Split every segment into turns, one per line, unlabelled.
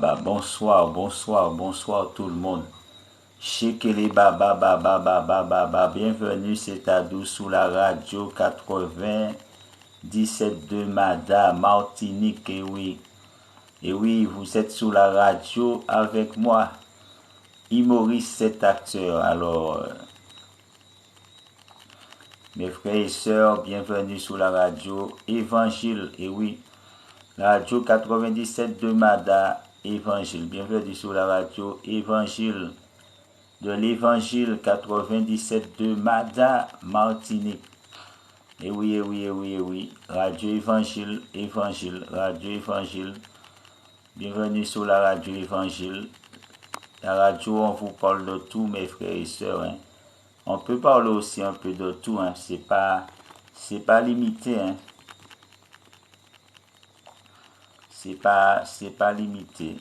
Bonsoir tout le monde. Shekele baba baba baba baba, bienvenue, c'est Adou sous la radio 97 de Mada, Martinique, et oui, vous êtes sous la radio avec moi, Imoris, cet acteur. Alors, mes frères et sœurs, bienvenue sous la radio Évangile, et oui, la radio 97 de Mada, Évangile, bienvenue sur la radio Évangile. De l'évangile 97 de Mada, Martinique. Et oui. Radio Évangile, Radio Évangile. Bienvenue sur la radio Évangile. La radio, on vous parle de tout, mes frères et sœurs. Hein. On peut parler aussi un peu de tout. Hein. C'est pas limité. Hein. C'est pas limité.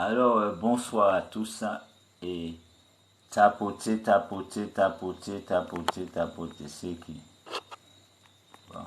Alors, bonsoir à tous hein, et tapoter, c'est qui? Bon.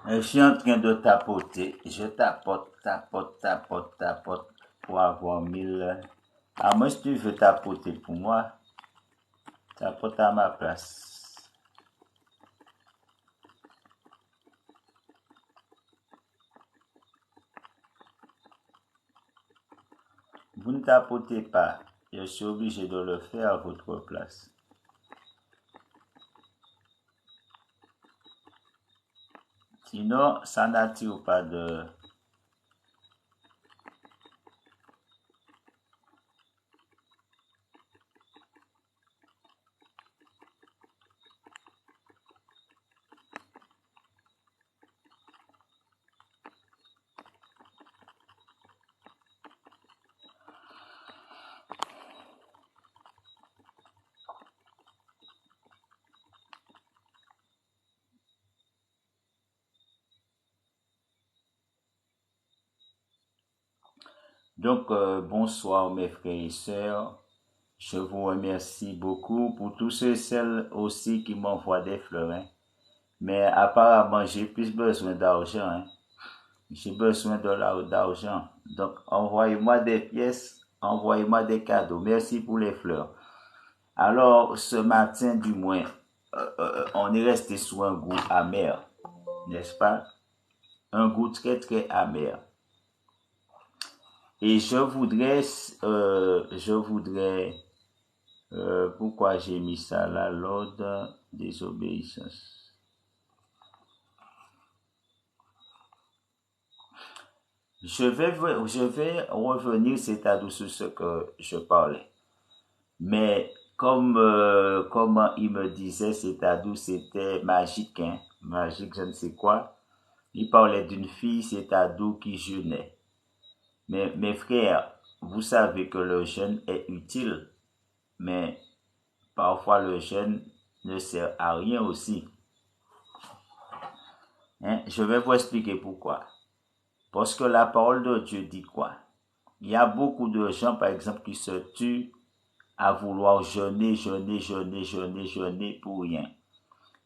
Je suis en train de tapoter. Je tapote pour avoir 1000. À moins que tu veux tapoter pour moi, tapote à ma place. Vous ne tapotez pas. Je suis obligé de le faire à votre place. Sinon, ça n'attire pas de... Donc, bonsoir mes frères et sœurs. Je vous remercie beaucoup pour tous ceux et celles aussi qui m'envoient des fleurs. Hein. Mais apparemment, j'ai plus besoin d'argent. Hein. J'ai besoin d'argent. Donc, envoyez-moi des pièces, envoyez-moi des cadeaux. Merci pour les fleurs. Alors, ce matin, du moins, on est resté sous un goût amer, n'est-ce pas? Un goût très très amer. Et je voudrais, pourquoi j'ai mis ça là, l'ordre des obéissances. Je vais revenir, c'est-à-dire sur ce que je parlais. Mais comment il me disait, c'est-à-dire c'était magique, hein, magique, je ne sais quoi. Il parlait d'une fille, c'est-à-dire qui jeûnait. Mais mes frères, vous savez que le jeûne est utile, mais parfois le jeûne ne sert à rien aussi. Hein? Je vais vous expliquer pourquoi. Parce que la parole de Dieu dit quoi? Il y a beaucoup de gens, par exemple, qui se tuent à vouloir jeûner pour rien.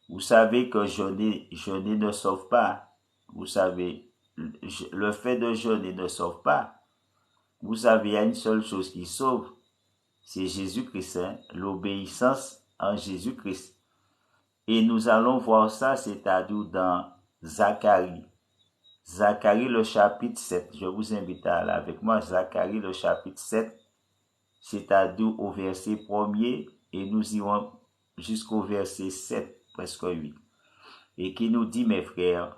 Vous savez que jeûner ne sauve pas. Vous savez, le fait de jeûner ne sauve pas. Vous savez, il y a une seule chose qui sauve, c'est Jésus-Christ, hein, l'obéissance en Jésus-Christ. Et nous allons voir ça, c'est-à-dire dans Zacharie. Zacharie le chapitre 7. Je vous invite à aller avec moi, Zacharie le chapitre 7, c'est-à-dire au verset 1er, et nous irons jusqu'au verset 7, presque 8. Et qui nous dit, mes frères,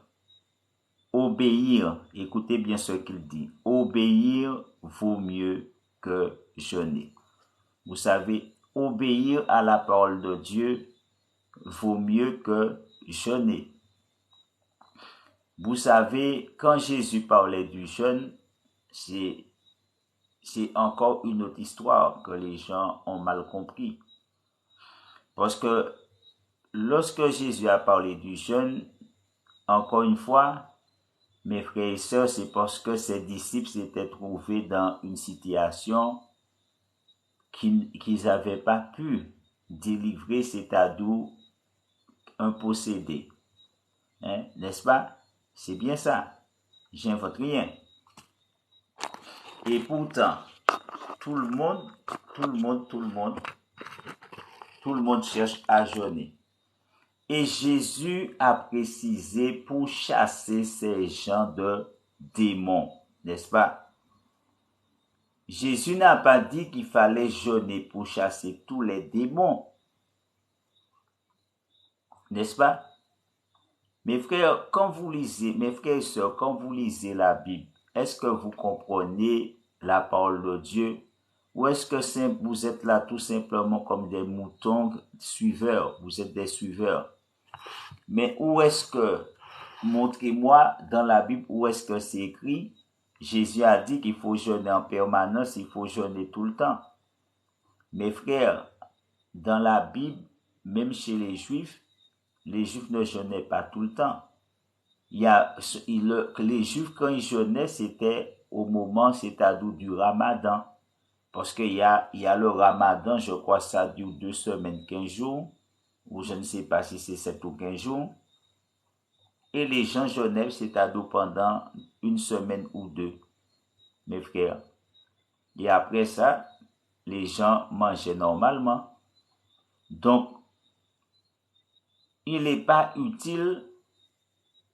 obéir, écoutez bien ce qu'il dit, obéir vaut mieux que jeûner. Vous savez, obéir à la parole de Dieu vaut mieux que jeûner. Vous savez, quand Jésus parlait du jeûne, c'est encore une autre histoire que les gens ont mal compris. Parce que lorsque Jésus a parlé du jeûne, encore une fois, mes frères et sœurs, c'est parce que ses disciples s'étaient trouvés dans une situation qu'ils n'avaient pas pu délivrer, c'est-à-dire un possédé. Hein, n'est-ce pas? C'est bien ça. J'invente rien. Et pourtant, tout le monde cherche à jeûner. Et Jésus a précisé pour chasser ces gens de démons, n'est-ce pas? Jésus n'a pas dit qu'il fallait jeûner pour chasser tous les démons, n'est-ce pas? Mes frères et sœurs, quand vous lisez la Bible, est-ce que vous comprenez la parole de Dieu? Ou est-ce que vous êtes là tout simplement comme des moutons suiveurs? Vous êtes des suiveurs. Mais où est-ce que, montrez-moi dans la Bible, où est-ce que c'est écrit? Jésus a dit qu'il faut jeûner en permanence, il faut jeûner tout le temps. Mes frères, dans la Bible, même chez les Juifs ne jeûnaient pas tout le temps. Les Juifs, quand ils jeûnaient, c'était au moment, c'est-à-dire du Ramadan. Parce qu'il y a le Ramadan, je crois ça dure 2 semaines, 15 jours, ou je ne sais pas si c'est 7 ou 15 jours. Et les gens jeûnaient, c'est-à-dire pendant 1 semaine ou 2, mes frères. Et après ça, les gens mangeaient normalement. Donc, il n'est pas utile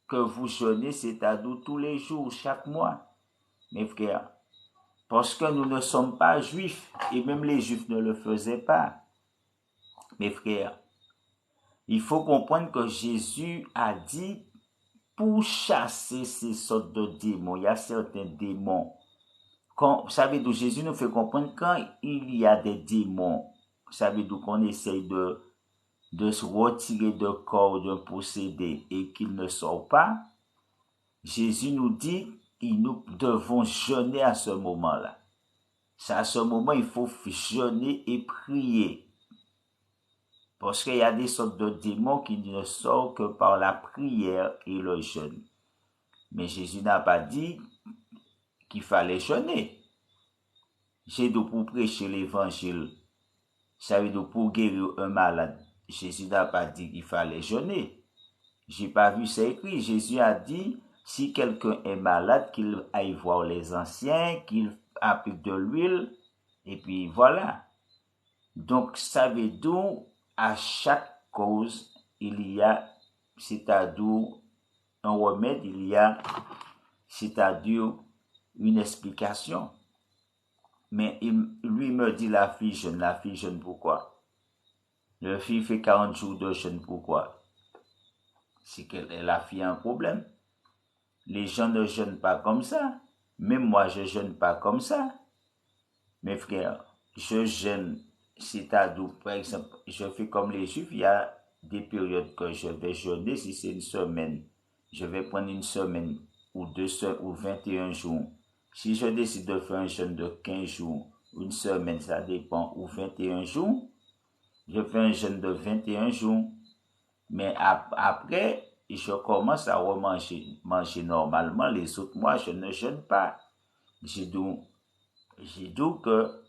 que vous jeûnez, c'est-à-dire tous les jours, chaque mois, mes frères. Parce que nous ne sommes pas juifs, et même les juifs ne le faisaient pas, mes frères. Il faut comprendre que Jésus a dit, pour chasser ces sortes de démons, il y a certains démons. Vous savez d'où Jésus nous fait comprendre quand il y a des démons, vous savez d'où qu'on essaye de se retirer de corps d'un possédé et qu'il ne sort pas, Jésus nous dit que nous devons jeûner à ce moment-là. À ce moment, il faut jeûner et prier. Parce qu'il y a des sortes de démons qui ne sortent que par la prière et le jeûne. Mais Jésus n'a pas dit qu'il fallait jeûner. J'ai dit pour prêcher l'évangile, ça veut dire pour guérir un malade. Jésus n'a pas dit qu'il fallait jeûner. J'ai pas vu ça écrit. Jésus a dit, si quelqu'un est malade, qu'il aille voir les anciens, qu'il applique de l'huile, et puis voilà. Donc, ça veut dire, à chaque cause, il y a, c'est-à-dire un remède, il y a, c'est-à-dire une explication. Mais lui me dit la fille jeûne pourquoi? La fille fait 40 jours de jeûne pourquoi? C'est que la fille a un problème. Les gens ne jeûnent pas comme ça. Même moi, je jeûne pas comme ça. Mes frères, je jeûne, c'est-à-dire, par exemple, je fais comme les Juifs, il y a des périodes que je vais jeûner, si c'est une semaine, je vais prendre une semaine ou 2 semaines ou 21 jours. Si je décide de faire un jeûne de 15 jours, une semaine, ça dépend, ou 21 jours, je fais un jeûne de 21 jours. Mais après, je commence à manger normalement. Les autres mois, je ne jeûne pas. J'ai dit que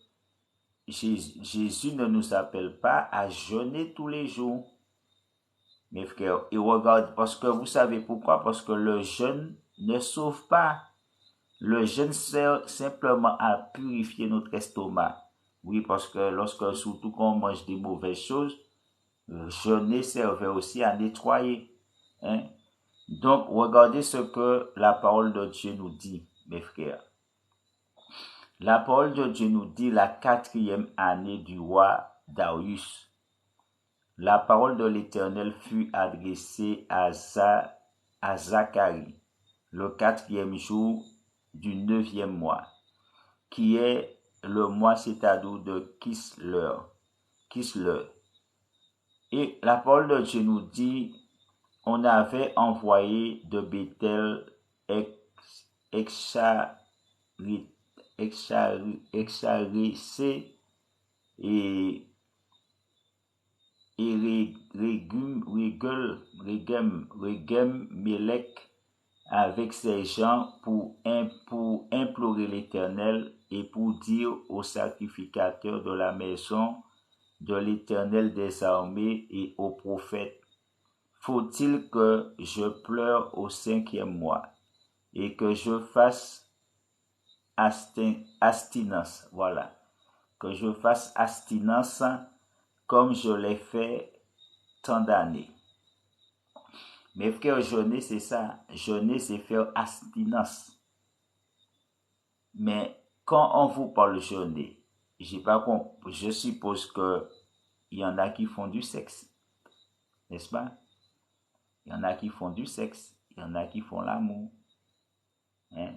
Jésus ne nous appelle pas à jeûner tous les jours. Mes frères, et regarde, parce que vous savez pourquoi? Parce que le jeûne ne sauve pas. Le jeûne sert simplement à purifier notre estomac. Oui, parce que surtout quand on mange des mauvaises choses, jeûner servait aussi à nettoyer. Hein? Donc, regardez ce que la parole de Dieu nous dit, mes frères. La parole de Dieu nous dit la 4e année du roi Darius. La parole de l'Éternel fut adressée à Zacharie, le 4e jour du 9e mois, qui est le mois, c'est-à-dire de Kislev. Et la parole de Dieu nous dit, on avait envoyé de Bethel Exarissé et Regem Melech avec ses gens pour implorer l'Éternel et pour dire aux sacrificateurs de la maison de l'Éternel des armées et aux prophètes, faut-il que je pleure au 5e mois et que je fasse abstinence, voilà, que je fasse abstinence comme je l'ai fait tant d'années. Mes frères, jeûner, c'est ça. Jeûner, c'est faire abstinence. Mais quand on vous parle jeûner, je suppose que il y en a qui font du sexe, n'est-ce pas? Il y en a qui font du sexe, il y en a qui font l'amour, hein?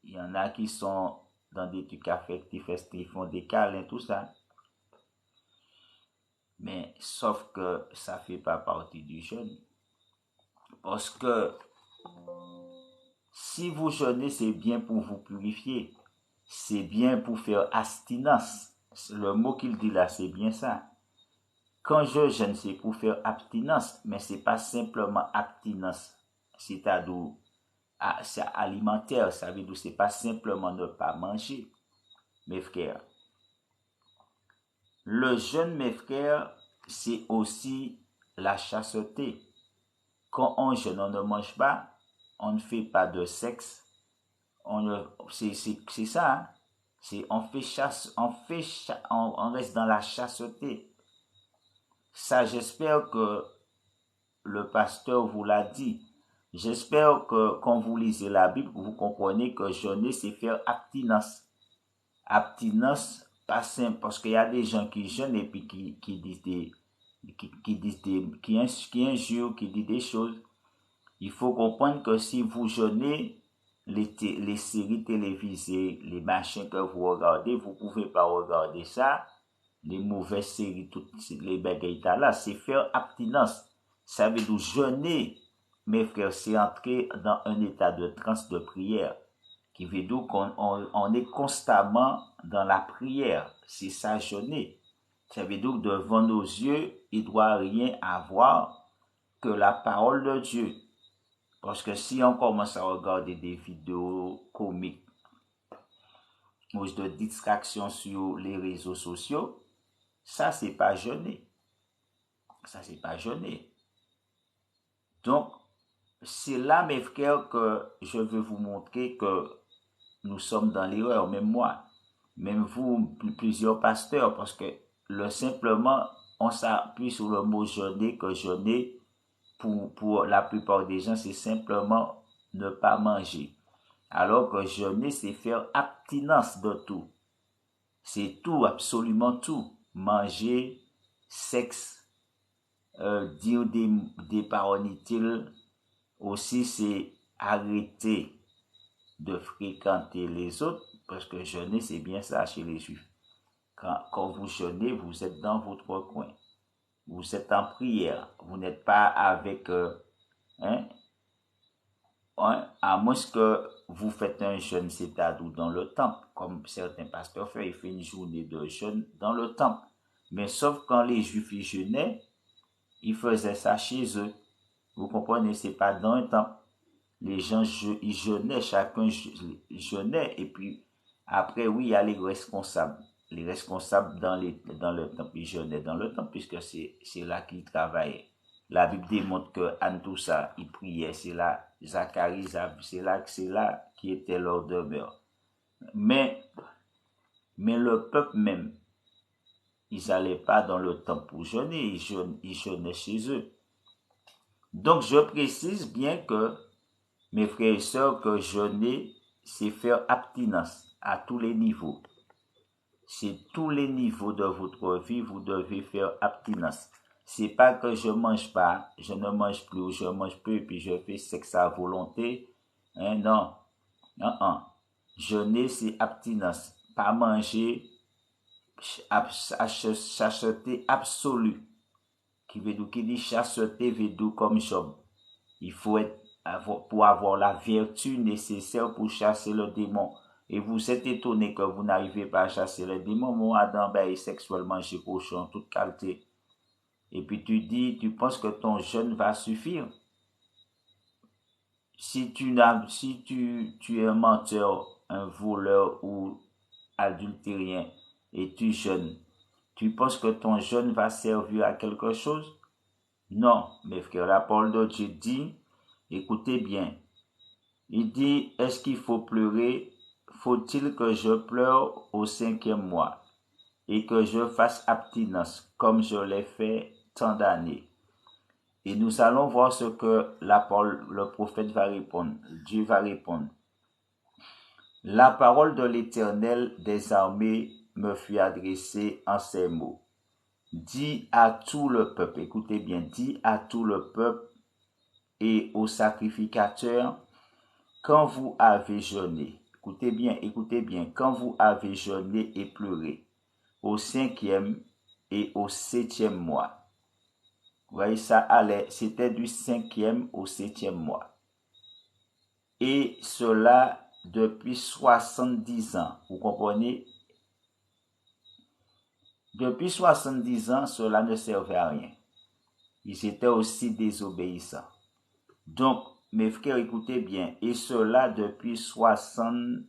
Il y en a qui sont dans des trucs affectifs, ils font des câlins, tout ça. Mais sauf que ça fait pas partie du jeûne. Parce que si vous jeûnez, c'est bien pour vous purifier. C'est bien pour faire abstinence. Le mot qu'il dit là, c'est bien ça. Quand je jeûne, c'est pour faire abstinence, mais c'est pas simplement abstinence. C'est-à-dire, c'est alimentaire, ça veut dire c'est pas simplement ne pas manger, mes frères. Le jeûne, mes frères, c'est aussi la chasteté. Quand on jeûne, on ne mange pas, on ne fait pas de sexe, c'est ça, hein? On reste dans la chasteté. Ça, j'espère que le pasteur vous l'a dit. J'espère que quand vous lisez la Bible, vous comprenez que jeûner, c'est faire abstinence. Abstinence, pas simple, parce qu'il y a des gens qui jeûnent et puis qui injurent, qui disent des choses. Il faut comprendre que si vous jeûnez, les séries télévisées, les machins que vous regardez, vous ne pouvez pas regarder ça. Les mauvaises séries, toutes les bagailles là, c'est faire abstinence. Ça veut dire jeûner, mes frères, c'est entrer dans un état de transe de prière, qui veut dire qu'on est constamment dans la prière. C'est ça, jeûner. Ça veut dire que devant nos yeux, il ne doit rien avoir que la parole de Dieu. Parce que si on commence à regarder des vidéos comiques ou de distraction sur les réseaux sociaux, ça, c'est pas jeûner. Ça, c'est pas jeûner. Donc, c'est là, mes frères, que je veux vous montrer que nous sommes dans l'erreur, même moi, même vous, plusieurs pasteurs, parce que simplement, on s'appuie sur le mot jeûner, que jeûner, pour la plupart des gens, c'est simplement ne pas manger. Alors que jeûner, c'est faire abstinence de tout. C'est tout, absolument tout. Manger, sexe, dire des paroles inutiles. Aussi, c'est arrêter de fréquenter les autres, parce que jeûner, c'est bien ça chez les Juifs. Quand vous jeûnez, vous êtes dans votre coin. Vous êtes en prière. Vous n'êtes pas avec... à moins que vous faites un jeûne, c'est-à-dire dans le temple, comme certains pasteurs font, ils font une journée de jeûne dans le temple. Mais sauf quand les Juifs y jeûnaient, ils faisaient ça chez eux. Vous comprenez, c'est pas dans un temple. Les gens ils jeûnaient, chacun jeûnait, et puis après, oui, il y a les responsables. Les responsables dans le temple, ils jeûnaient dans le temple, puisque c'est là qu'ils travaillaient. La Bible démontre que Antoussa, il priait, c'est là, Zacharie, c'est là qui était leur demeure. Mais le peuple même, ils n'allaient pas dans le temple pour jeûner, ils jeûnaient chez eux. Donc, je précise bien que, mes frères et sœurs, que jeûner, c'est faire abstinence à tous les niveaux. C'est tous les niveaux de votre vie, vous devez faire abstinence. C'est pas que je mange pas, je ne mange plus, ou je mange plus, et puis je fais sexe à volonté. Non. Jeûner, c'est abstinence. Pas manger, chasteté absolue. Qui dit chasteté veut dire comme Job. Il faut pour avoir la vertu nécessaire pour chasser le démon. Et vous êtes étonné que vous n'arrivez pas à chasser le démon. Mon Adam, est sexuellement chez cochon, toute qualité. Et puis tu penses que ton jeûne va suffire. Si tu es un menteur, un voleur ou adultérien et tu jeûnes, tu penses que ton jeûne va servir à quelque chose? Non, mes frères, la parole de Dieu dit, écoutez bien, il dit, est-ce qu'il faut pleurer? Faut-il que je pleure au 5e mois et que je fasse abstinence comme je l'ai fait tant d'années? Et nous allons voir ce que le prophète va répondre. Dieu va répondre. La parole de l'Éternel des armées me fut adressée en ces mots. Dis à tout le peuple, écoutez bien, dis à tout le peuple et aux sacrificateurs, quand vous avez jeûné, écoutez bien, quand vous avez jeûné et pleuré, au 5e et au 7e mois. Vous voyez, ça allait, c'était du 5e au 7e mois. Et cela depuis 70 ans. Vous comprenez? Depuis 70 ans, cela ne servait à rien. Ils étaient aussi désobéissants. Donc, mes frères, écoutez bien, et cela depuis 70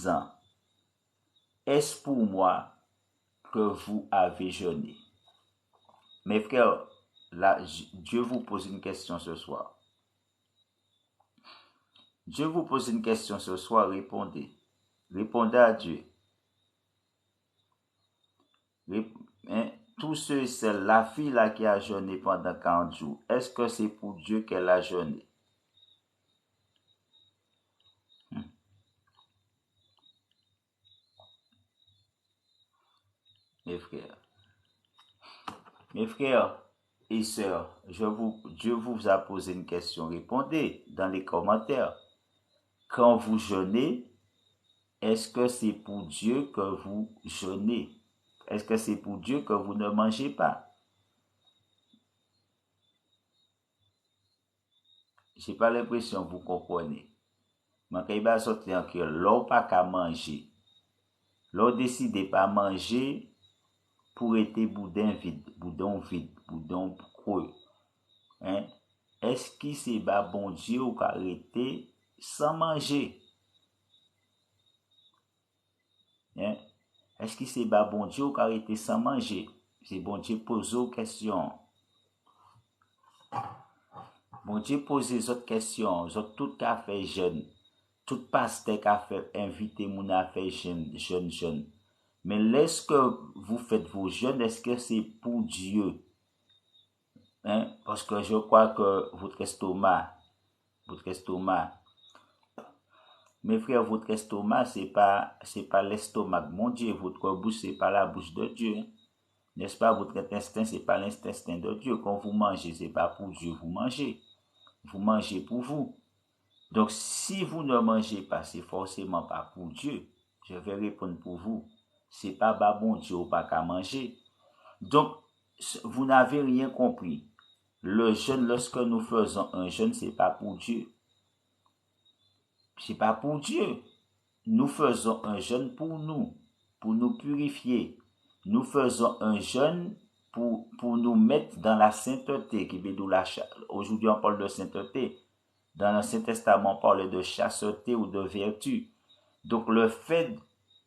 ans. Est-ce pour moi que vous avez jeûné? Mes frères, là, Dieu vous pose une question ce soir. Dieu vous pose une question ce soir, répondez. Répondez à Dieu. Tous ceux et celles, la fille là qui a jeûné pendant 40 jours, est-ce que c'est pour Dieu qu'elle a jeûné? Mes frères et sœurs, Dieu vous a posé une question. Répondez dans les commentaires. Quand vous jeûnez, est-ce que c'est pour Dieu que vous jeûnez? Est-ce que c'est pour Dieu que vous ne mangez pas? J'ai pas l'impression que vous comprenez. Mais quand il va sortir que l'on pas qu'à manger, l'on décide pas manger pour être boudin vide, boudin creux. Est-ce que c'est pas bon Dieu ou arrêter sans manger? Est-ce que c'est pas bon Dieu ou arrêter sans manger? C'est bon Dieu pose aux questions. Bon Dieu pose les autres questions. Tout qu'a fait jeune. Tout pasteur qu'a fait inviter mon à faire jeune. Mais est-ce que vous faites vos jeûnes, est-ce que c'est pour Dieu? Parce que je crois que votre estomac, mes frères, votre estomac, c'est pas l'estomac de mon Dieu. Votre bouche, c'est pas la bouche de Dieu. N'est-ce pas? Votre intestin, c'est pas l'intestin de Dieu. Quand vous mangez, c'est pas pour Dieu, vous mangez. Vous mangez pour vous. Donc, si vous ne mangez pas, c'est forcément pas pour Dieu. Je vais répondre pour vous. C'est pas bon Dieu ou pas qu'à manger. Donc, vous n'avez rien compris. Le jeûne, lorsque nous faisons un jeûne, c'est pas pour Dieu. C'est pas pour Dieu. Nous faisons un jeûne pour nous purifier. Nous faisons un jeûne pour nous mettre dans la sainteté. Aujourd'hui, on parle de sainteté. Dans l'Ancien Testament, on parle de chasteté ou de vertu. Donc, le fait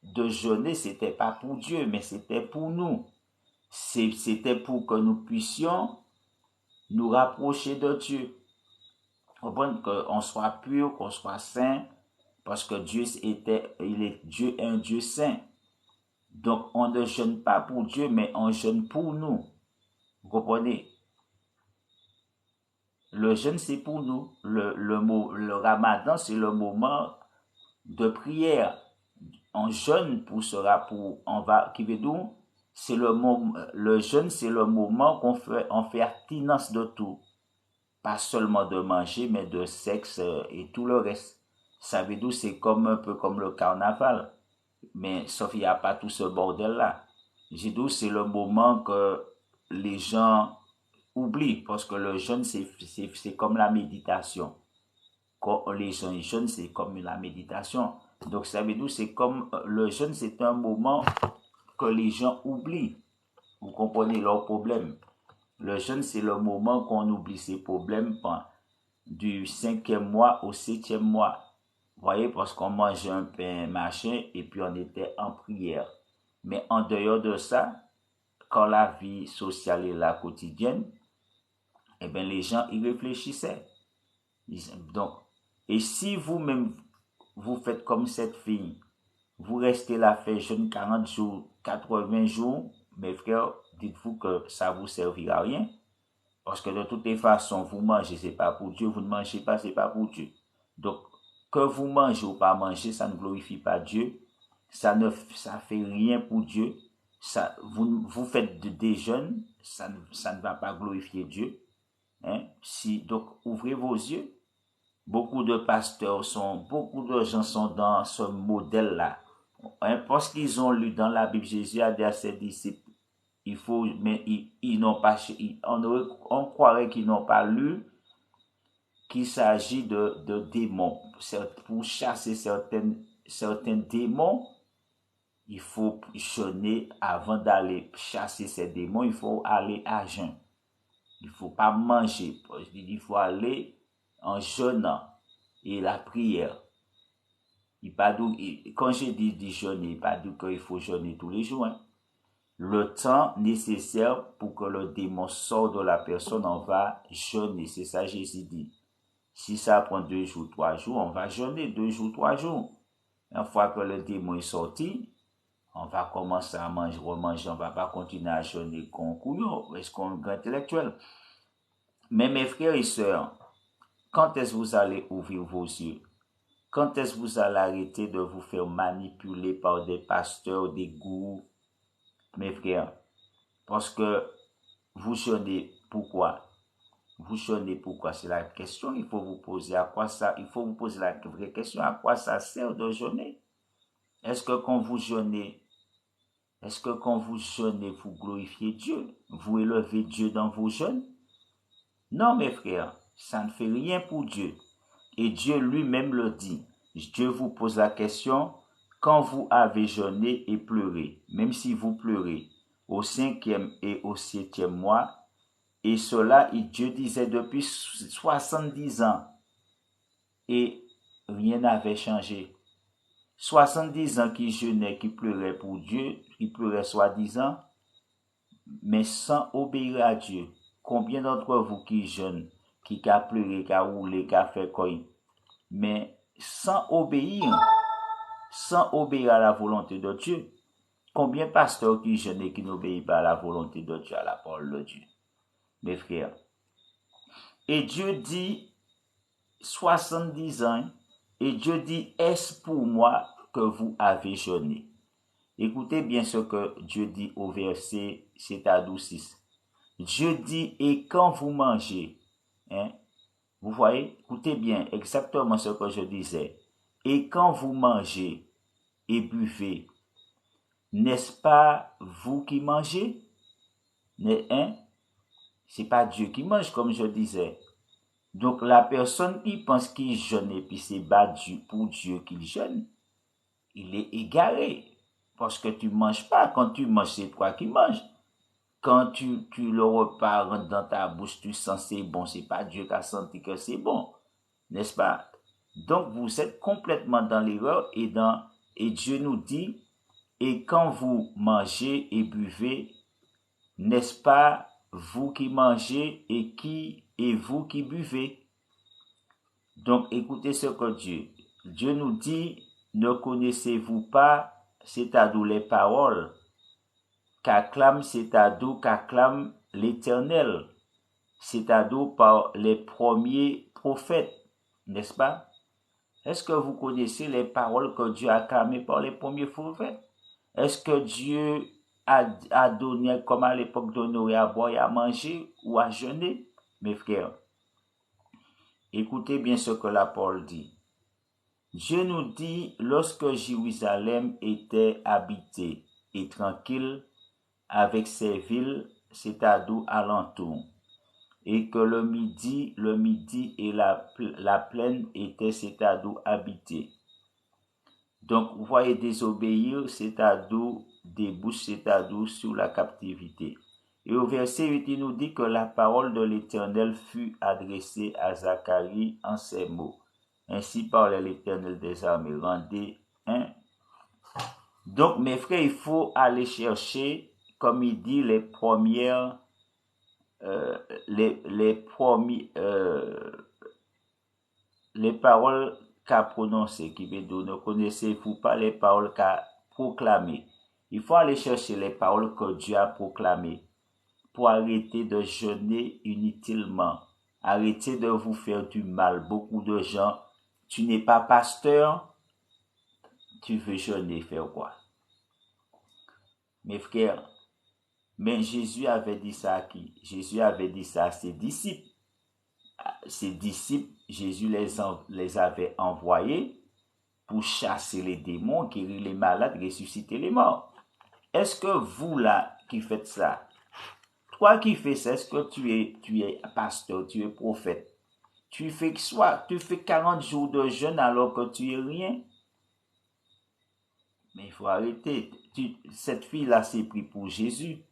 de jeûner, c'était pas pour Dieu, mais c'était pour nous. C'était pour que nous puissions nous rapprocher de Dieu. Comprendre qu'on soit pur, qu'on soit saint, parce que Dieu est un Dieu saint. Donc, on ne jeûne pas pour Dieu, mais on jeûne pour nous. Vous comprenez? Le jeûne, c'est pour nous. Le ramadan, c'est le moment de prière. On jeûne qui veut dire, c'est le jeûne, c'est le moment on fait abstinence de tout. Pas seulement de manger, mais de sexe et tout le reste. Ça veut dire, c'est un peu comme le carnaval. Mais sauf qu'il n'y a pas tout ce bordel-là. J'ai dit, c'est le moment que les gens oublient, parce que le jeûne, c'est comme la méditation. Quand les gens jeûnent, c'est comme la méditation. Donc, ça veut dire, c'est comme le jeûne, c'est un moment que les gens oublient. Vous comprenez leurs problèmes. Le jeûne, c'est le moment qu'on oublie ses problèmes du 5e mois au 7e mois. Vous voyez, parce qu'on mangeait un pain machin et puis on était en prière. Mais en dehors de ça, quand la vie sociale est là quotidienne, eh bien, les gens y réfléchissaient. Donc, et si vous-même, vous faites comme cette fille, vous restez là, fait jeûne 40 jours, 80 jours, mes frères, dites-vous que ça ne vous servira à rien. Parce que de toutes les façons, vous mangez, c'est pas pour Dieu, vous ne mangez pas, c'est pas pour Dieu. Donc, que vous mangez ou pas mangez, ça ne glorifie pas Dieu. Ça fait rien pour Dieu. Vous faites des jeûnes, ça ne va pas glorifier Dieu. Donc, ouvrez vos yeux. Beaucoup de gens sont dans ce modèle-là. Parce qu'ils ont lu dans la Bible, Jésus a dit à ses disciples, mais ils n'ont pas, on croirait qu'ils n'ont pas lu qu'il s'agit de démons. Pour chasser certains démons, il faut jeûner avant d'aller chasser ces démons. Il faut aller à jeûn. Il ne faut pas manger. Il faut aller en jeûnant et la prière. Quand je dis jeûner, il ne pas dit qu'il faut jeûner tous les jours. Le temps nécessaire pour que le démon sorte de la personne, on va jeûner. C'est ça Jésus dit. Si ça prend 2 jours, 3 jours, on va jeûner 2 jours, 3 jours. Une fois que le démon est sorti, on va commencer à remanger. On ne va pas continuer à jeûner con couillon, parce qu'on est intellectuel. Mais mes frères et sœurs, quand est-ce que vous allez ouvrir vos yeux? Quand est-ce que vous allez arrêter de vous faire manipuler par des pasteurs, des gourous? Mes frères, parce que vous jeûnez pourquoi? Vous jeûnez pourquoi? C'est la question. Il faut vous poser il faut vous poser la vraie question. À quoi ça sert de jeûner? Est-ce que quand vous jeûnez, vous glorifiez Dieu? Vous élevez Dieu dans vos jeûnes? Non, mes frères, ça ne fait rien pour Dieu. Et Dieu lui-même le dit. Dieu vous pose la question, quand vous avez jeûné et pleuré, même si vous pleurez au 5e et au 7e mois, et cela, Dieu disait depuis 70 ans, et rien n'avait changé. 70 ans qui jeûnaient, qui pleuraient pour Dieu, qui pleuraient soi-disant, mais sans obéir à Dieu. Combien d'entre vous qui jeûnent, qui a pleuré, qui a roulé, qui a fait quoi, mais sans obéir à la volonté de Dieu? Combien de pasteurs qui jeûnent et qui n'obéissent pas à la volonté de Dieu, à la parole de Dieu, mes frères. Et Dieu dit 70 ans, et Dieu dit, est-ce pour moi que vous avez jeûné? Écoutez bien ce que Dieu dit au verset 6. Dieu dit, et quand vous mangez, hein, vous voyez, écoutez bien exactement ce que je disais. Et quand vous mangez et buvez, n'est-ce pas vous qui mangez? Hein? C'est pas Dieu qui mange, comme je disais. Donc la personne qui pense qu'il jeûne et puis c'est battu pour Dieu qu'il jeûne, il est égaré. Parce que tu manges pas. Quand tu manges, c'est toi qui manges. Quand le repas rentre dans ta bouche, tu sens c'est bon. C'est pas Dieu qui a senti que c'est bon. N'est-ce pas? Donc vous êtes complètement dans l'erreur et Dieu nous dit, et quand vous mangez et buvez, n'est-ce pas vous qui mangez et vous qui buvez? Donc écoutez ce que Dieu nous dit, ne connaissez-vous pas, c'est-à-dire les paroles qu'acclame, c'est-à-dire qu'acclame l'Éternel, c'est-à-dire par les premiers prophètes, n'est-ce pas? Est-ce que vous connaissez les paroles que Dieu a acclamées par les premiers prophètes? Est-ce que Dieu a donné, comme à l'époque de Noé, à boire et à manger ou à jeûner? Mes frères, écoutez bien ce que la parole dit. Dieu nous dit, lorsque Jérusalem était habitée et tranquille avec ses villes, c'est-à-dire alentour, et que le midi et la plaine étaient, c'est-à-dire habités. Donc, vous voyez, désobéir, c'est-à-dire débouche, c'est-à-dire sur la captivité. Et au verset 8, il nous dit que la parole de l'Éternel fut adressée à Zacharie en ces mots. Ainsi parlait l'Éternel des armées. Rendez un. Donc, mes frères, il faut aller chercher, comme il dit, les premières, les paroles qu'a prononcées, qui veut dire, ne connaissez-vous pas les paroles qu'a proclamées? Il faut aller chercher les paroles que Dieu a proclamées pour arrêter de jeûner inutilement. Arrêtez de vous faire du mal. Beaucoup de gens, tu n'es pas pasteur, tu veux jeûner, faire quoi? Mes frères, mais Jésus avait dit ça à qui? Jésus avait dit ça à ses disciples. Ses disciples, Jésus les avait envoyés pour chasser les démons, guérir les malades, ressusciter les morts. Est-ce que vous là qui faites ça, toi qui fais ça, est-ce que tu es pasteur, tu es prophète, tu fais 40 jours de jeûne alors que tu es rien? Mais il faut arrêter. Cette fille-là s'est pris pour Jésus.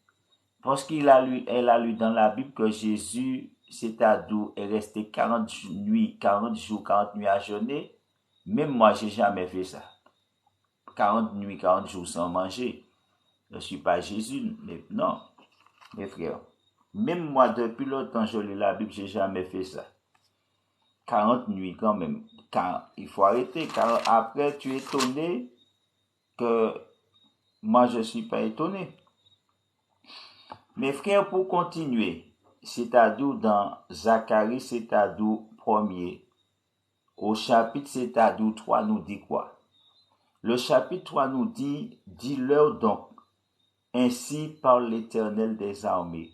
Parce elle a lu dans la Bible que Jésus, c'est-à-dire, est resté 40 nuits, 40 jours, 40 nuits à jeûner. Même moi, j'ai jamais fait ça. 40 nuits, 40 jours sans manger. Je ne suis pas Jésus, mais non, mes frères. Même moi, depuis longtemps, je lis la Bible, j'ai jamais fait ça. 40 nuits quand même. Il faut arrêter, car après, tu es étonné que moi, je ne suis pas étonné. Mes frères, pour continuer, c'est-à-dire dans Zacharie, c'est-à-dire 1er, au chapitre, c'est-à-dire 3, nous dit quoi? Le chapitre 3 nous dit, dis-leur donc, ainsi parle l'Éternel des armées,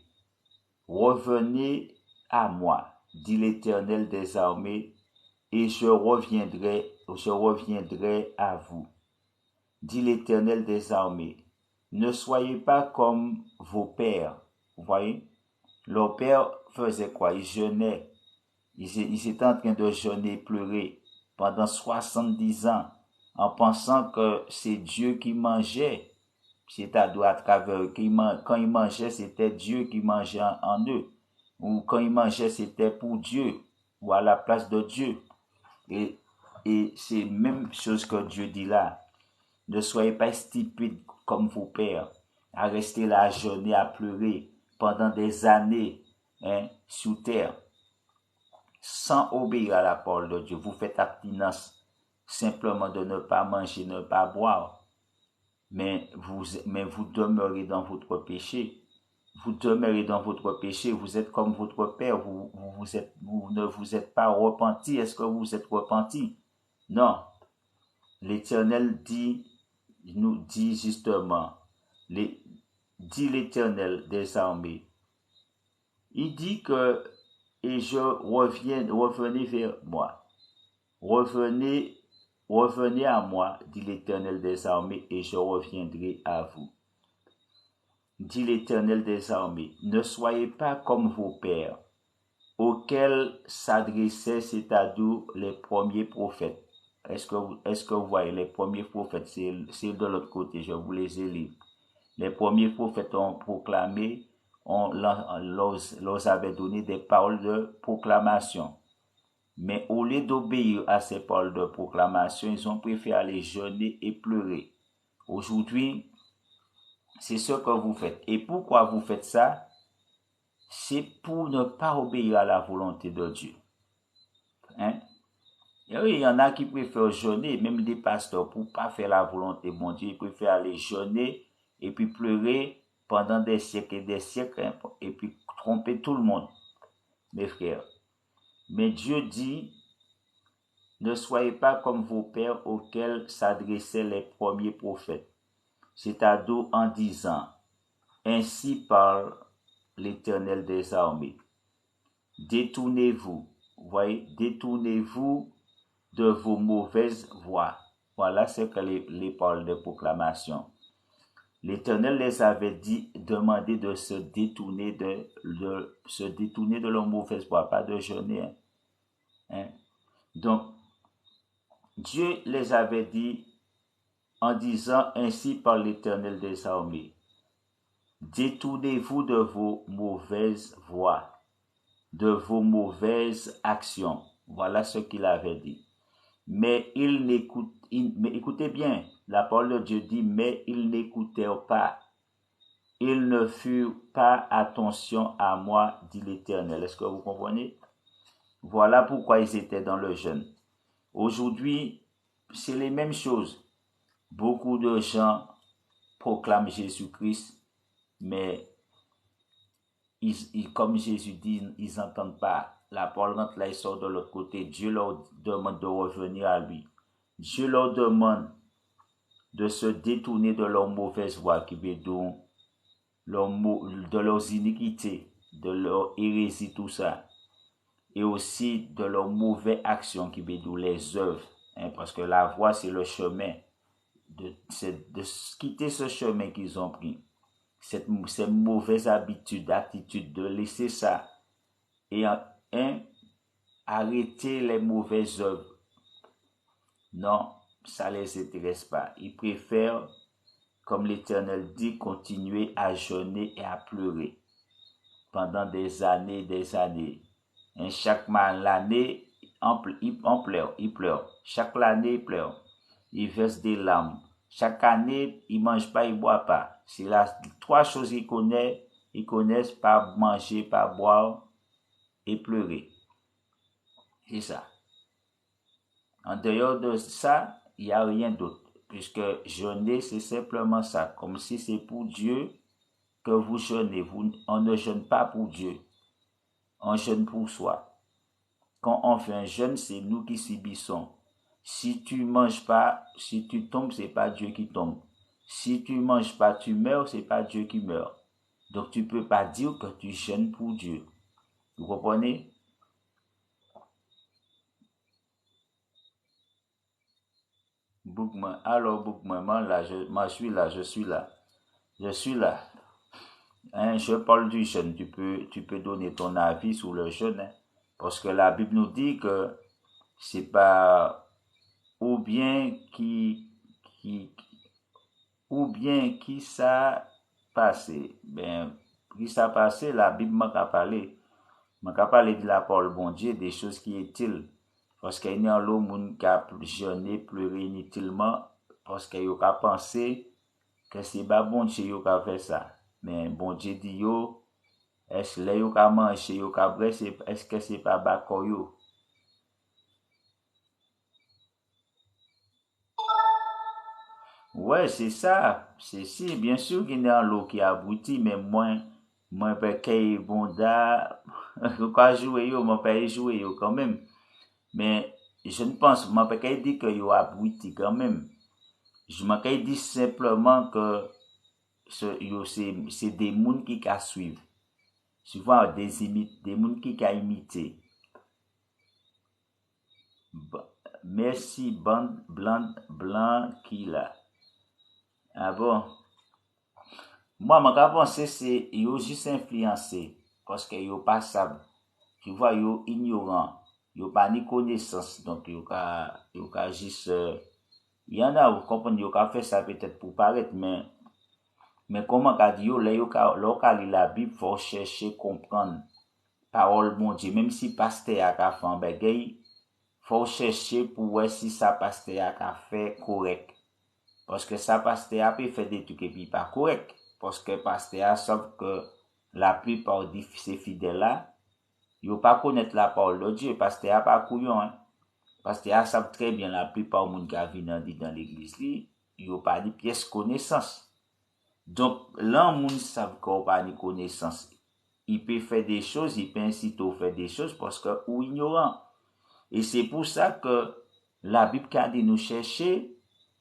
revenez à moi, dit l'Éternel des armées, et je reviendrai à vous, dit l'Éternel des armées. Ne soyez pas comme vos pères. Vous voyez? Leurs pères faisaient quoi? Ils jeûnaient. Ils étaient en train de jeûner, pleurer pendant 70 ans en pensant que c'est Dieu qui mangeait. C'est-à-dire à travers eux. Quand ils mangeaient, c'était Dieu qui mangeait en eux. Ou quand ils mangeaient, c'était pour Dieu ou à la place de Dieu. Et c'est la même chose que Dieu dit là. Ne soyez pas stupides comme vos pères, à rester là à jeûner, à pleurer pendant des années sous terre, sans obéir à la parole de Dieu. Vous faites abstinence simplement de ne pas manger, ne pas boire. mais vous demeurez dans votre péché. Vous demeurez dans votre péché, vous êtes comme votre père, vous ne vous êtes pas repenti. Est-ce que vous êtes repenti? Non. L'Éternel nous dit justement, dit l'Éternel des armées, il dit que, et revenez vers moi, revenez à moi, dit l'Éternel des armées, et je reviendrai à vous. Dit l'Éternel des armées, ne soyez pas comme vos pères, auxquels s'adressaient, c'est-à-dire les premiers prophètes. Est-ce que vous voyez les premiers prophètes? C'est de l'autre côté, je vous les ai lus. Les premiers prophètes ont proclamé, on leur avait donné des paroles de proclamation. Mais au lieu d'obéir à ces paroles de proclamation, ils ont préféré aller jeûner et pleurer. Aujourd'hui, c'est ce que vous faites. Et pourquoi vous faites ça? C'est pour ne pas obéir à la volonté de Dieu. Hein? Et oui, il y en a qui préfèrent jeûner, même des pasteurs, pour ne pas faire la volonté de mon Dieu. Ils préfèrent aller jeûner et puis pleurer pendant des siècles et des siècles, hein, et puis tromper tout le monde, mes frères. Mais Dieu dit, ne soyez pas comme vos pères auxquels s'adressaient les premiers prophètes. C'est-à-dire en disant, ainsi parle l'Éternel des armées. Détournez-vous, voyez, détournez-vous de vos mauvaises voies. Voilà ce que les paroles de proclamation. L'Éternel les avait demandé de se détourner de leur mauvaise voie, pas de jeûner. Hein? Donc, Dieu les avait dit en disant ainsi par l'Éternel des armées, détournez-vous de vos mauvaises voies, de vos mauvaises actions. Voilà ce qu'il avait dit. Mais écoutez bien, la parole de Dieu dit, mais ils n'écoutèrent pas. Ils ne furent pas attention à moi, dit l'Éternel. Est-ce que vous comprenez? Voilà pourquoi ils étaient dans le jeûne. Aujourd'hui, c'est les mêmes choses. Beaucoup de gens proclament Jésus-Christ, mais comme Jésus dit, ils n'entendent pas. La parole rentre là, ils sortent de l'autre côté. Dieu leur demande de revenir à lui. Dieu leur demande de se détourner de leurs mauvaises voies qui bédouent, de leurs iniquités, de leur hérésie, tout ça. Et aussi de leurs mauvaises actions qui bédouent les œuvres. Hein, parce que la voie, c'est le chemin. C'est de quitter ce chemin qu'ils ont pris. Ces mauvaises habitudes, attitudes, de laisser ça. Et arrêter les mauvaises œuvres. Non, ça ne les intéresse pas. Ils préfèrent, comme l'Éternel dit, continuer à jeûner et à pleurer pendant des années et des années. Et chaque année, ils pleurent. Chaque année, ils pleurent. Ils versent des larmes. Chaque année, ils ne mangent pas, ils ne boivent pas. C'est là 3 choses qu'ils connaissent. Ils connaissent pas manger, pas boire et pleurer. C'est ça. En dehors de ça, il n'y a rien d'autre. Puisque jeûner, c'est simplement ça. Comme si c'est pour Dieu que vous jeûnez. On ne jeûne pas pour Dieu. On jeûne pour soi. Quand on fait un jeûne, c'est nous qui subissons. Si tu manges pas, si tu tombes, c'est pas Dieu qui tombe. Si tu manges pas, tu meurs, c'est pas Dieu qui meurt. Donc tu peux pas dire que tu jeûnes pour Dieu. Vous comprenez? Alors Bookman, là, je suis là. Hein, je parle du jeûne. Tu peux donner ton avis sur le jeûne, hein, parce que la Bible nous dit que c'est pas ou bien qui ou bien qui ça passé. Ben, qui ça passé, la Bible m'a parlé. M'a parlé de la parole bon Dieu, des choses qui est utiles. Parce qu'il y a l'autre monde qui a jeûné, pleuré inutilement, parce qu'il a pensé que c'est pas bon Dieu qui a fait ça. Mais bon Dieu dit yo, est-ce que yo ka manger, yo ka boire, est-ce que c'est pas bako yo? Ouais, c'est ça. C'est si, bien sûr qu'il y a l'eau qui aboutit, mais moi, parce bon, da, quand jouer, moi, pas jouer, quand même. Mais, je ne pense, moi, pas dit que yo abouti quand même. Je m'en dit simplement que, c'est des mouns qui ka suivre. Souvent, des mouns qui ka imiter. Merci, blanc, qui là. Ah bon? Moi, mon pense c'est yo juste influencé parce que yo pas sable. Tu vois, yo ignorant. Yo pas ni connaissance. Donc, yo ka juste, il y en a, vous comprenez, yo ka fait ça peut-être pour paraître, mais comment qu'a dit yo, là, là, lire la Bible, faut chercher, comprendre. Parole, bon Dieu, même si pasteur a ka fait un bagay, faut chercher pour voir si ça pasteur a fait correct. Parce que ça pasteur peut faire des trucs et puis pas correct. Parce que pasteur savent que la plupart de ces fidèles-là, ils ne pas connaître la parole de Dieu. Pasteur pas couillon, hein. Pasteur savent très bien la plupart des gens qui viennent dans l'église, ils n'ont pas de pièces connaissance. Donc, là, les gens savent qu'ils n'ont pas de connaissance. Ils peuvent faire des choses, ils peuvent inciter à faire des choses parce que ou ignorant. Et c'est pour ça que la Bible a dit nous chercher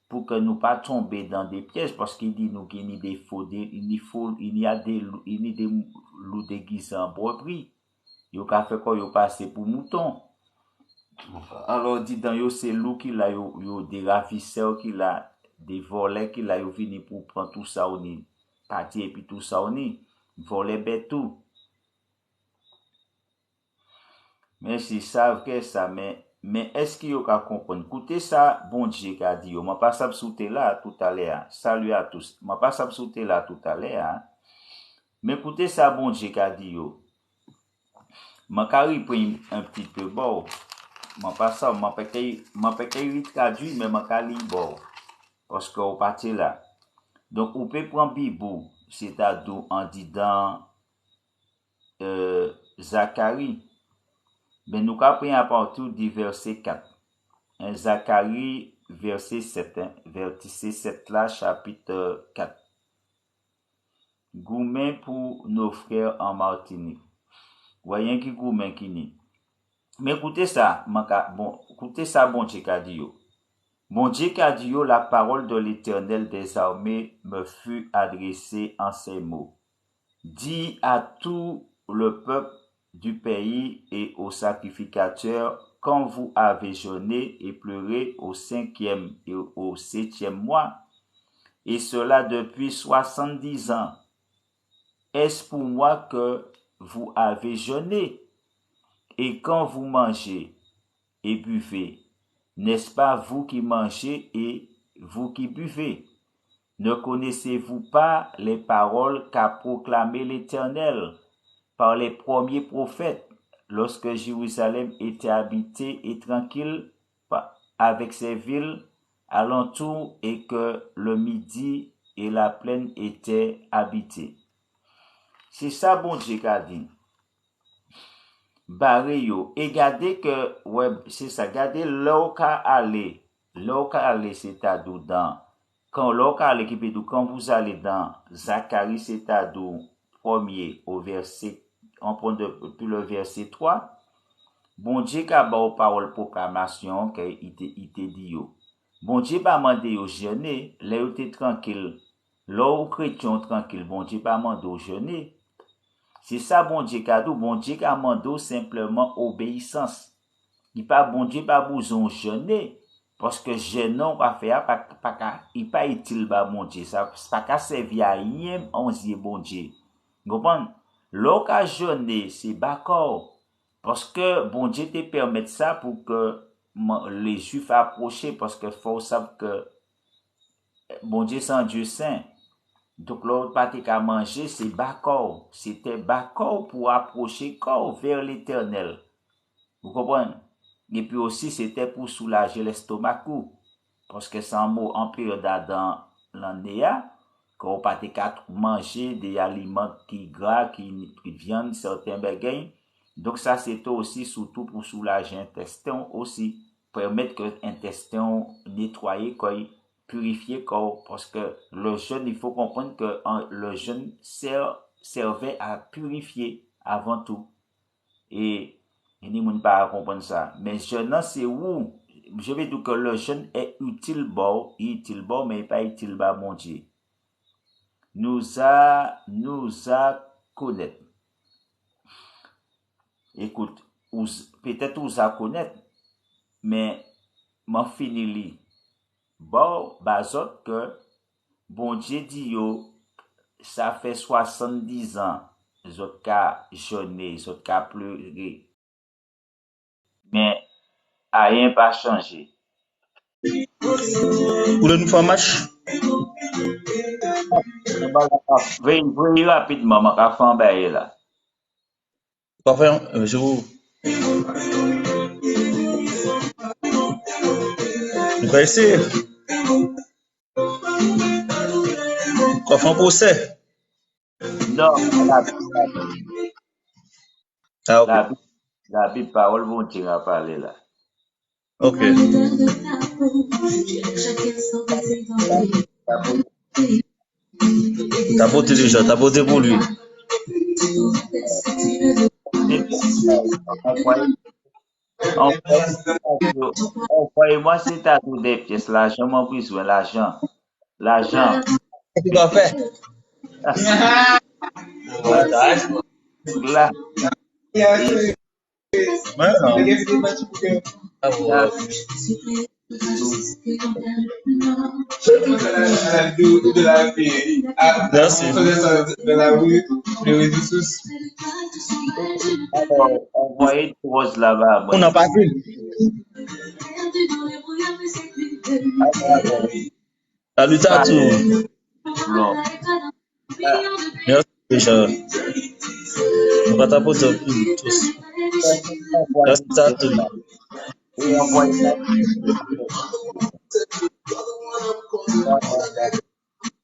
pour que nous pas tomber dans des pièges parce qu'il dit nous qu'il y a des faux, il y a des loups déguisés en brebis. Yo ka fait quoi yo passer pour mouton. Alors dit dans yo c'est loup qui là yo des ravisseurs qui là des volets qui là yo vini pour prendre tout ça au ni parti et puis tout ça au ni voler bête tout. Mais c'est ça que ça mais est-ce qu'il y a comprendre? Écoutez ça, bon Dieu qu'a dit, moi pas ça sauter là tout à l'heure. Salut à tous. Moi pas ça sauter là tout à l'heure. Mais écoutez ça, bon Dieu qu'a dit yo. Moi carré prend un petit peu bon. Moi pas ça, moi pas qu'il traduit mais moi carré bon. Parce qu'on partit là. Donc on peut prendre Bible, c'est-à-dire en disant Zacharie. Mais nous apprenons à partir du verset 4. Zacharie, verset 7, verset 7 là, chapitre 4. Goumen pour nos frères en Martinique. Voyez qui goumen qui ni. Mais écoutez ça, bon Dieu qu'a dit yo. Bon Dieu qu'a dit yo, la parole de l'Éternel des armées me fut adressée en ces mots. Dis à tout le peuple du pays et aux sacrificateurs, quand vous avez jeûné et pleuré au 5e et au 7e mois, et cela depuis 70 ans, est-ce pour moi que vous avez jeûné? Et quand vous mangez et buvez, n'est-ce pas vous qui mangez et vous qui buvez? Ne connaissez-vous pas les paroles qu'a proclamées l'Éternel par les premiers prophètes lorsque Jérusalem était habitée et tranquille avec ses villes alentour et que le midi et la plaine étaient habités? C'est ça bon Dieu a dit. Barré yo. Et gardez que, ouais, c'est ça, gardez l'eau qu'a aller, c'est-à-dire dans, quand l'eau qu'a aller, quand vous allez dans Zacharie, c'est-à-dire premier au verset, on prend depuis le verset 3, bon Dieu qu'a ba parole proclamation, qu'il te dit yo. Bon Dieu pas mandé yo jeûner, là yo te tranquille, là chrétien tranquille, bon Dieu pas mandé yo jeûner. C'est ça, bon Dieu, cadeau. Bon Dieu, qu'a mandé simplement obéissance. Il pas, bon Dieu, pas besoin de jeûner. Parce que jeûner, va faire, il pas utile, bah, bon Dieu. Ça, pas qu'à servir à rien, on dit, bon Dieu. Vous comprenez? L'occasion jeûner, c'est d'accord. Parce que, bon Dieu, te permet ça pour que les Juifs approchent, parce que faut savoir que, bon Dieu, c'est un Dieu saint. Donc, l'autre partie qu'à manger, c'est bas-corps. C'était bas-corps pour approcher corps vers l'Éternel. Vous comprenez? Et puis aussi, c'était pour soulager l'estomac. Parce que c'est un mot en période dans l'année, qu'on partait qu'à manger des aliments qui gras, qui viennent certains bagailles. Donc, ça, c'était aussi surtout pour soulager l'intestin aussi. Permettre que l'intestin nettoyer, purifier corps parce que le jeûne, il faut comprendre que le jeûne servait à purifier avant tout. Et ni moun pas comprendre ça. Mais jeûne, c'est où? Je vais dire que le jeûne est utile bon, mais pas utile bas, mon Dieu. Nous a connaître. Écoute, peut-être vous a connaître, mais m'en fini li. Bon, bazot que, bon Dieu dit yo, ça fait 70 ans, zot ka jeûné, zot ka pleuré. Mais, rien pas changé.
Vous voulez nous faire un match?
Veuillez rapidement, ma ka fan baye là.
Parfait, je vous. Nous allons essayer. Quoi faire un procès?
Non,
Ah, ok.
la Bible parole vont tirer à parler là.
Ok. T'as voté déjà, t'as voté pour lui.
Envoyez-moi cet atout des pièces, l'argent, mon besoin, l'argent. L'argent.
Qu'est-ce que tu vas faire?
Là,
Ouais, non. Ah, ouais. Merci.
alors, envoyez une rose là-bas.
On n'a pas vu. Salut, Tatou.
Non.
Merci, déjà. On va t'apporter tous. Merci, Tatou.
Et envoyez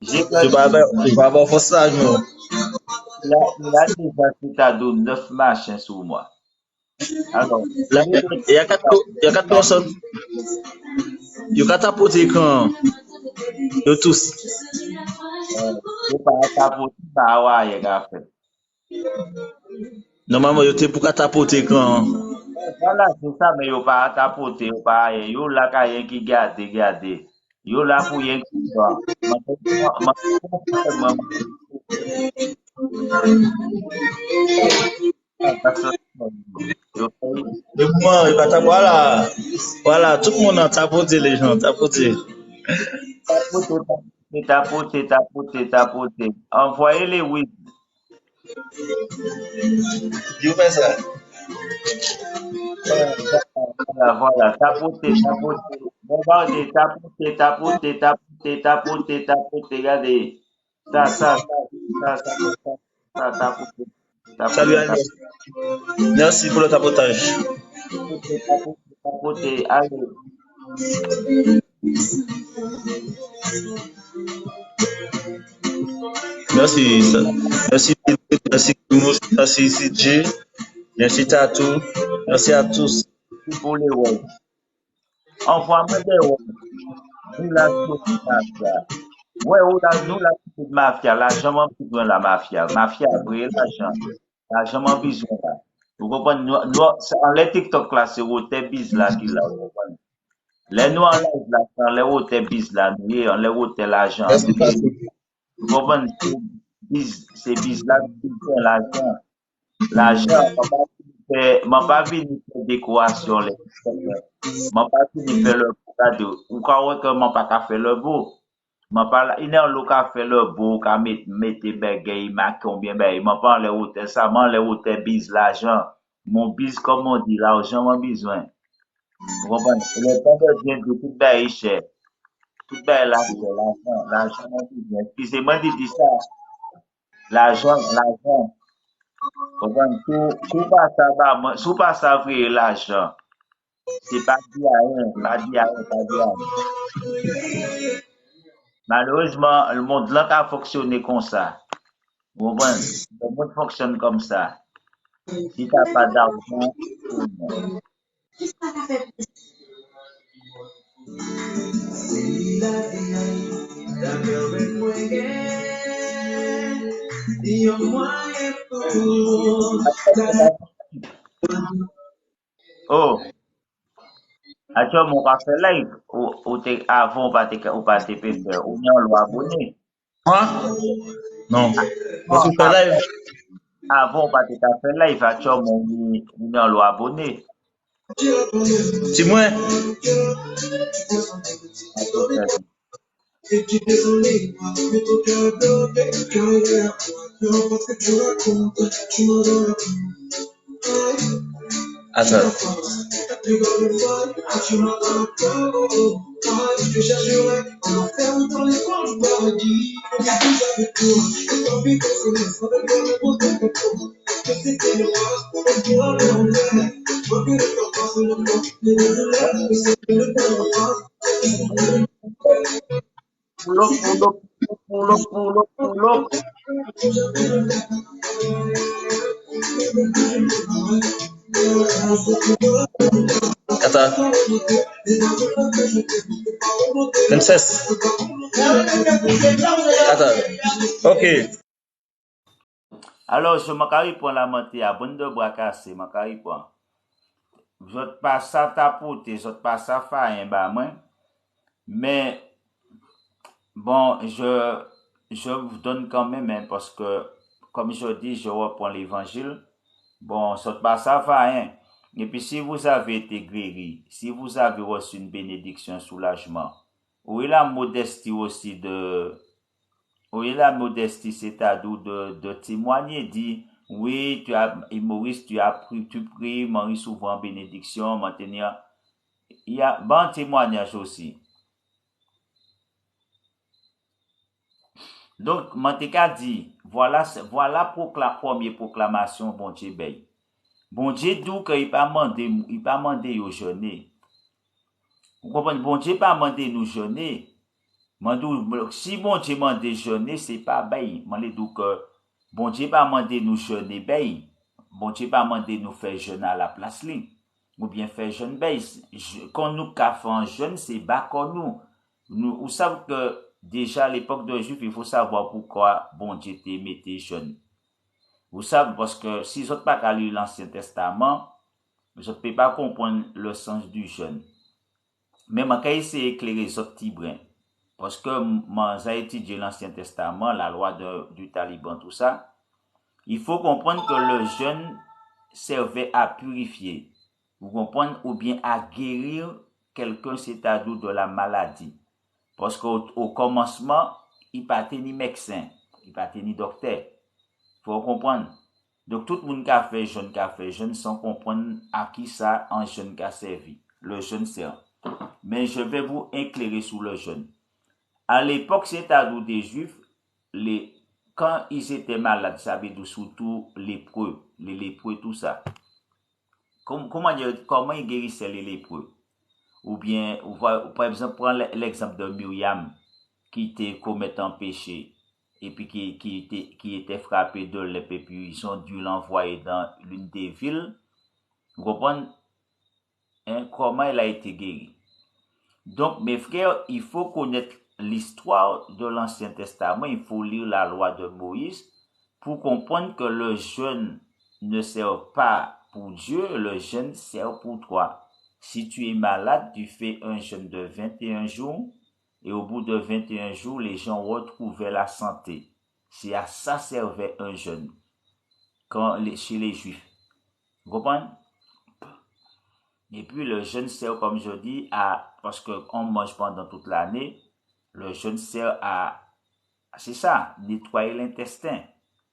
Tu vas avoir forçage, non?
il a déjà cet atout 9 machins sur moi. Alors,
Il y a quatre personnes. Il y a quatre apôtres quand. Yo tous.
je pas tapoter ça, ouais, gars, fait.
Normalement, yo te pour tapoter quand.
Voilà, c'est ça, mais yo pas tapoter, yo pas, yo là, quand y'a qui garde. Yo là pour y'a qui va.
Le moment, il va tapoter. Voilà, tout le monde a tapoté les gens, tapoté.
Tapoter. Envoyez-les, oui.
Dis moi ça.
Voilà, tapoter. Regardez, tapoter. Regardez. Ça, tapoter.
Salut Agnès. Merci pour le tapotage.
Tapoter, allez.
Merci CJ, merci Tatou, merci à tous.
Pour les ouais. Envoie-moi des ouais. Nous la mafia. Ouais, nous la petite mafia. L'argent m'a besoin la mafia. Mafia après l'argent. L'argent m'a besoin là. Vous comprenez? Nous, en les TikTok là, c'est hôtel biz là qui là. Vous comprenez? Les nous en live là, c'est les hôtel biz là, nous, en les hôtel l'argent. Vous comprenez? C'est biz là qui fait l'argent. L'argent, m'a pas venu faire décoration les m'a pas venu faire le cadeau. Ou quand que m'a pas faire le beau. M'a pas il est en local faire le beau, qu'à mettre bagay, m'a combien bagay. M'a pas les hôtels ça, m'a les hôtels bise l'argent. Mon bise comme on dit, l'argent m'a besoin. Vous comprenez? Le temps de bien de tout bagay cher. Tout bagay là, c'est l'argent m'a besoin. Excusez-moi de dire ça. L'argent. Sou pas ça vrai l'argent. C'est pas dit à rien. Malheureusement, le monde là a fonctionné comme ça. Vous comprenez? Le monde fonctionne comme ça. Si t'as pas d'argent, c'est non. Oh, acho mon ka fè live ou te avon ou pa te pe fè ou nan lo abonné.
Hein? Non. Je
Non,
suis fait live.
avon pa te ka fè live acho mon ni nan lo abonné.
Dis-moi.
Acho fè.
Attends.
Pull up.
Attends. Princesse. Attends. Ok.
Alors, je m'a pour la montée à bonne de bras cassé, m'a pour. Je te passe ça tapoter, je te passe ça faire un bas moins. Mais bon, je vous donne quand même, hein, parce que, comme je dis, je reprends l'évangile. Bon, ça ne passe pas rien. Et puis, si vous avez été guéri, si vous avez reçu une bénédiction, un soulagement, où est la modestie aussi où est la modestie, c'est-à-dire de témoigner, dit, oui, Maurice, tu pries, Marie souvent bénédiction, maintenir. Il y a bon témoignage aussi. Donc, Manteca dit, voilà première proclamation, bon Dieu, ben. Bon Dieu dit qu'il pas mandé au jeûner. Vous comprenez? Bon Dieu pas mandé nous jeûner. Si bon Dieu mandé jeûner, c'est pas ben. Mandé que bon Dieu pas mandé nous jeûner ben. Bon Dieu pas mandé nous faire jeûner à la place là. Ou bien faire jeûne ben. Quand nous fait un jeûne, c'est bas quand nous. Vous savez que déjà à l'époque de Juif, il faut savoir pourquoi bon Dieu te mettait jeûne. Vous savez, parce que si vous n'avez pas lu l'Ancien Testament, je ne peux pas comprendre le sens du jeûne. Mais je vais essayer d'éclairer ce petit brin. Parce que j'ai étudié l'Ancien Testament, la loi du Taliban, tout ça. Il faut comprendre que le jeûne servait à purifier. Vous comprenez? Ou bien à guérir quelqu'un, c'est-à-dire de la maladie. Parce qu'au commencement, il n'y a pas ni médecin, il n'y a pas ni docteur. Il faut comprendre. Donc, tout le monde qui a fait jeûne sans comprendre à qui ça un jeûne qui a servi. Le jeûne sert. Mais je vais vous éclairer sur le jeûne. À l'époque, c'est-à-dire des Juifs, quand ils étaient malades, ça veut dire surtout les lépreux, tout ça. Comment ils guérissaient les lépreux? Ou bien, par exemple, prends l'exemple de Myriam, qui était commettant péché, et puis qui était frappé de l'épée, et puis ils ont dû l'envoyer dans l'une des villes. Vous comprenez, hein, comment elle a été guérie. Donc, mes frères, il faut connaître l'histoire de l'Ancien Testament, il faut lire la loi de Moïse pour comprendre que le jeûne ne sert pas pour Dieu, le jeûne sert pour toi. Si tu es malade, tu fais un jeûne de 21 jours et au bout de 21 jours, les gens retrouvaient la santé. C'est à ça servait un jeûne chez les Juifs. Vous comprenez? Et puis le jeûne sert, comme je dis, parce qu'on mange pendant toute l'année, le jeûne sert c'est ça, nettoyer l'intestin,